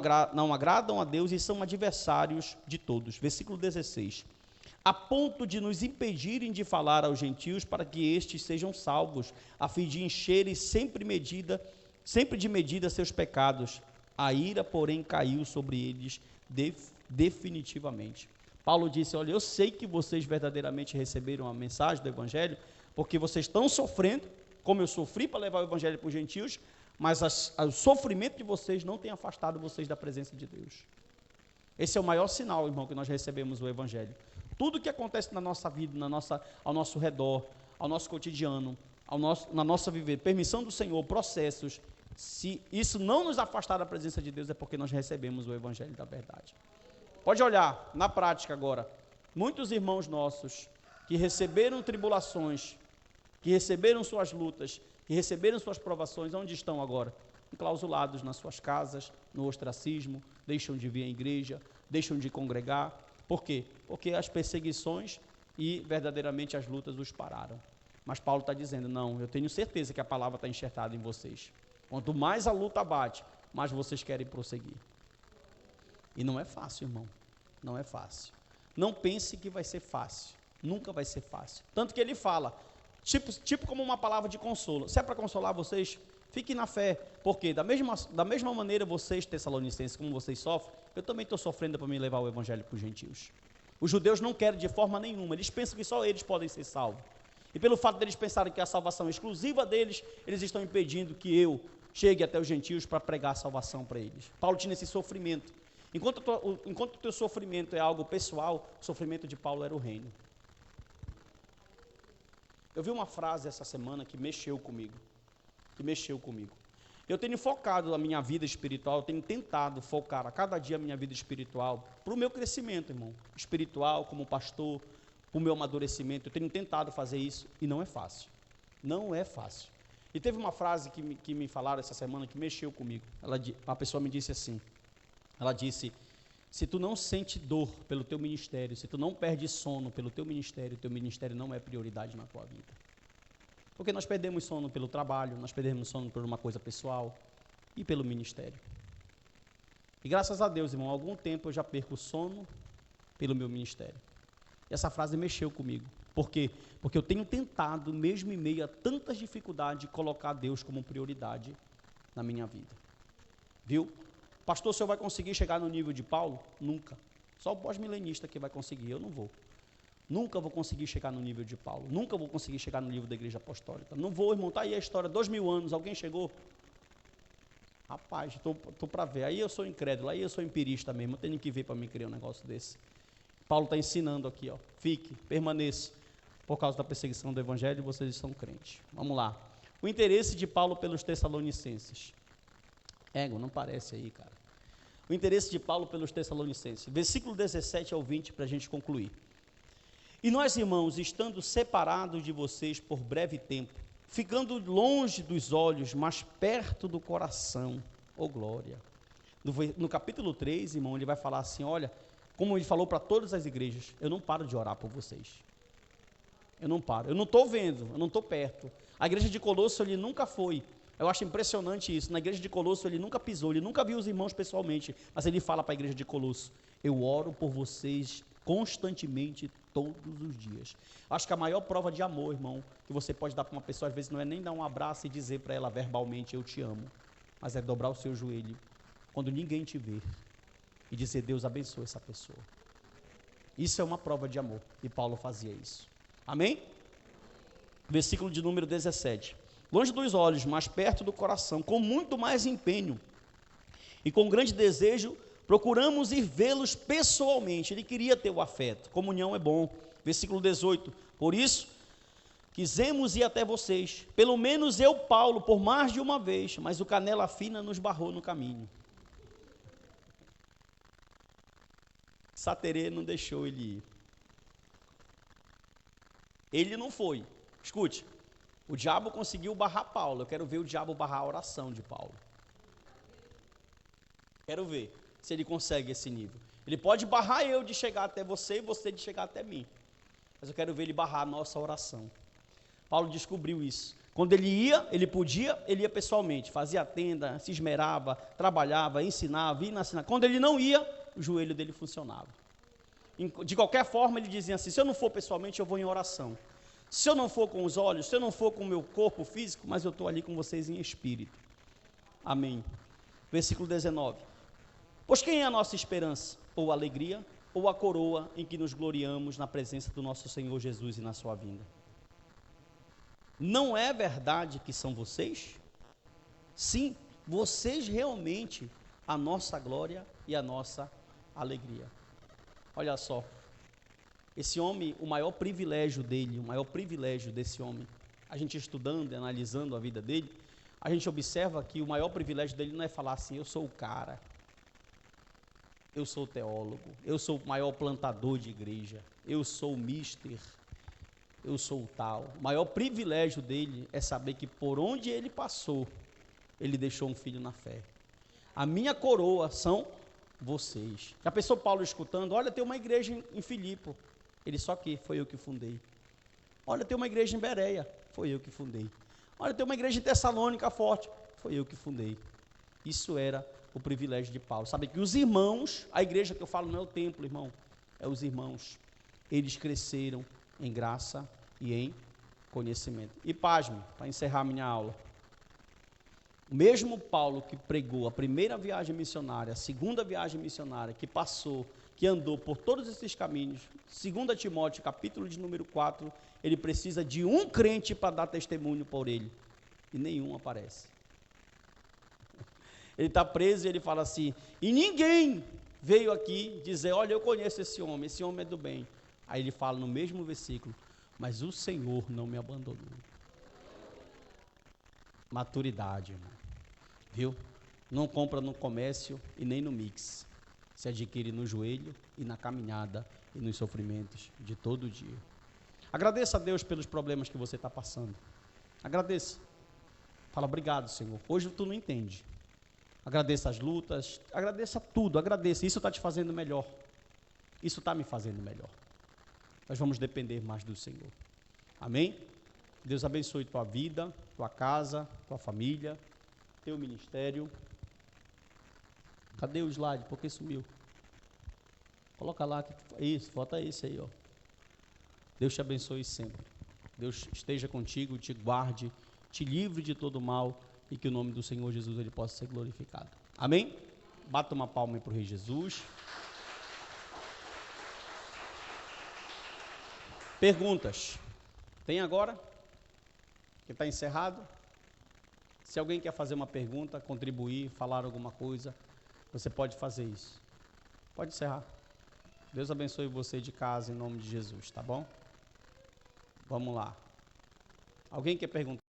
agradam a Deus e são adversários de todos. Versículo 16. A ponto de nos impedirem de falar aos gentios para que estes sejam salvos, a fim de encherem sempre de medida seus pecados. A ira, porém, caiu sobre eles definitivamente. Paulo disse, olha, eu sei que vocês verdadeiramente receberam a mensagem do evangelho, porque vocês estão sofrendo, como eu sofri para levar o evangelho para os gentios, mas o sofrimento de vocês não tem afastado vocês da presença de Deus. Esse é o maior sinal, irmão, que nós recebemos o evangelho. Tudo que acontece na nossa vida, ao nosso redor, ao nosso cotidiano, na nossa viver, permissão do Senhor, processos, se isso não nos afastar da presença de Deus, é porque nós recebemos o evangelho da verdade. Pode olhar, na prática agora, muitos irmãos nossos que receberam tribulações, que receberam suas lutas, que receberam suas provações, onde estão agora? Enclausulados nas suas casas, no ostracismo, deixam de vir à igreja, deixam de congregar. Por quê? Porque as perseguições e verdadeiramente as lutas os pararam. Mas Paulo está dizendo, não, eu tenho certeza que a palavra está enxertada em vocês. Quanto mais a luta bate, mais vocês querem prosseguir. E não é fácil, irmão, não é fácil. Não pense que vai ser fácil, nunca vai ser fácil. Tanto que ele fala, tipo como uma palavra de consolo. Se é para consolar vocês, fiquem na fé, porque da mesma maneira vocês, tessalonicenses, como vocês sofrem, eu também estou sofrendo para me levar o evangelho para os gentios. Os judeus não querem de forma nenhuma, eles pensam que só eles podem ser salvos. E pelo fato deles pensarem que a salvação é exclusiva deles, eles estão impedindo que eu chegue até os gentios para pregar a salvação para eles. Paulo tinha esse sofrimento. Enquanto o teu sofrimento é algo pessoal, o sofrimento de Paulo era o reino. Eu vi uma frase essa semana que mexeu comigo. Eu tenho focado a minha vida espiritual, eu tenho tentado focar a cada dia a minha vida espiritual para o meu crescimento, irmão. Espiritual, como pastor, para o meu amadurecimento. Eu tenho tentado fazer isso e não é fácil. Não é fácil. E teve uma frase que me falaram essa semana que mexeu comigo. Uma pessoa me disse assim, ela disse: se tu não sente dor pelo teu ministério, se tu não perde sono pelo teu ministério não é prioridade na tua vida. Porque nós perdemos sono pelo trabalho, nós perdemos sono por uma coisa pessoal e pelo ministério. E graças a Deus, irmão, há algum tempo eu já perco sono pelo meu ministério. E essa frase mexeu comigo. Por quê? Porque eu tenho tentado, mesmo em meio a tantas dificuldades, colocar Deus como prioridade na minha vida. Viu? Pastor, o senhor vai conseguir chegar no nível de Paulo? Nunca. Só o pós-milenista que vai conseguir, eu não vou. Nunca vou conseguir chegar no nível de Paulo. Nunca vou conseguir chegar no nível da igreja apostólica. Não vou, irmão, tá aí a história, 2000 anos, alguém chegou? Rapaz, estou para ver. Aí eu sou incrédulo, aí eu sou empirista mesmo, eu tenho que ver para me criar um negócio desse. Paulo está ensinando aqui, ó, fique, permaneça. Por causa da perseguição do evangelho, vocês são crentes. Vamos lá. O interesse de Paulo pelos Tessalonicenses. Não parece aí, cara. O interesse de Paulo pelos Tessalonicenses. Versículo 17 ao 20, para a gente concluir. E nós, irmãos, estando separados de vocês por breve tempo, ficando longe dos olhos, mas perto do coração, glória. No capítulo 3, irmão, ele vai falar assim, olha, como ele falou para todas as igrejas, eu não paro de orar por vocês. Eu não paro, eu não estou vendo, eu não estou perto. A igreja de Colosso, ele nunca foi. Eu acho impressionante isso. Na igreja de Colosso, ele nunca pisou, ele nunca viu os irmãos pessoalmente, mas ele fala para a igreja de Colosso: eu oro por vocês constantemente, todos os dias. Acho que a maior prova de amor, irmão, que você pode dar para uma pessoa, às vezes, não é nem dar um abraço e dizer para ela verbalmente: eu te amo, mas é dobrar o seu joelho, quando ninguém te vê, e dizer: Deus abençoe essa pessoa. Isso é uma prova de amor, e Paulo fazia isso. Amém? Versículo de número 17. Longe dos olhos, mas perto do coração, com muito mais empenho e com grande desejo, procuramos ir vê-los pessoalmente. Ele queria ter o afeto, comunhão é bom. Versículo 18, por isso, quisemos ir até vocês, pelo menos eu, Paulo, por mais de uma vez, mas o canela fina nos barrou no caminho. Saterê não deixou ele ir. Ele não foi. Escute, o diabo conseguiu barrar Paulo. Eu quero ver o diabo barrar a oração de Paulo. Quero ver se ele consegue esse nível. Ele pode barrar eu de chegar até você e você de chegar até mim. Mas eu quero ver ele barrar a nossa oração. Paulo descobriu isso. Quando ele ia, ele podia, ele ia pessoalmente. Fazia a tenda, se esmerava, trabalhava, ensinava, ia ensinar. Quando ele não ia, o joelho dele funcionava. De qualquer forma, ele dizia assim: se eu não for pessoalmente, eu vou em oração. Se eu não for com os olhos, se eu não for com o meu corpo físico, mas eu estou ali com vocês em espírito. Amém. Versículo 19. Pois quem é a nossa esperança? Ou a alegria, ou a coroa em que nos gloriamos na presença do nosso Senhor Jesus e na sua vinda? Não é verdade que são vocês? Sim, vocês realmente a nossa glória e a nossa alegria. Olha só. Esse homem, o maior privilégio dele, o maior privilégio desse homem, a gente estudando e analisando a vida dele, a gente observa que o maior privilégio dele não é falar assim: eu sou o cara, eu sou o teólogo, eu sou o maior plantador de igreja, eu sou o mister, eu sou o tal. O maior privilégio dele é saber que por onde ele passou, ele deixou um filho na fé. A minha coroa são vocês. Já pensou Paulo escutando? Olha, tem uma igreja em Filipe. Ele: só que foi eu que fundei. Olha, tem uma igreja em Bereia, foi eu que fundei. Olha, tem uma igreja em Tessalônica forte, foi eu que fundei. Isso era o privilégio de Paulo. Sabe que os irmãos, a igreja que eu falo não é o templo, irmão, é os irmãos. Eles cresceram em graça e em conhecimento. E pasme, para encerrar minha aula, o mesmo Paulo que pregou a primeira viagem missionária, a segunda viagem missionária, que passou, que andou por todos esses caminhos, 2 Timóteo, capítulo de número 4, ele precisa de um crente para dar testemunho por ele, e nenhum aparece. Ele está preso e ele fala assim: e ninguém veio aqui dizer: olha, eu conheço esse homem é do bem. Aí ele fala no mesmo versículo: mas o Senhor não me abandonou. Maturidade, irmão. Viu? Não compra no comércio e nem no mix. Se adquire no joelho e na caminhada e nos sofrimentos de todo dia. Agradeça a Deus pelos problemas que você está passando. Agradeça. Fala, obrigado, Senhor. Hoje tu não entende. Agradeça as lutas, agradeça tudo, agradeça. Isso está te fazendo melhor. Isso está me fazendo melhor. Nós vamos depender mais do Senhor. Amém? Deus abençoe tua vida, tua casa, tua família, teu ministério. Cadê o slide? Por que sumiu? Coloca lá. Isso, bota esse aí, ó. Deus te abençoe sempre. Deus esteja contigo, te guarde, te livre de todo mal e que o nome do Senhor Jesus ele possa ser glorificado. Amém? Bata uma palma aí para o Rei Jesus. Perguntas? Tem agora? Que está encerrado? Se alguém quer fazer uma pergunta, contribuir, falar alguma coisa, você pode fazer isso. Pode encerrar. Deus abençoe você de casa em nome de Jesus, tá bom? Vamos lá. Alguém quer perguntar?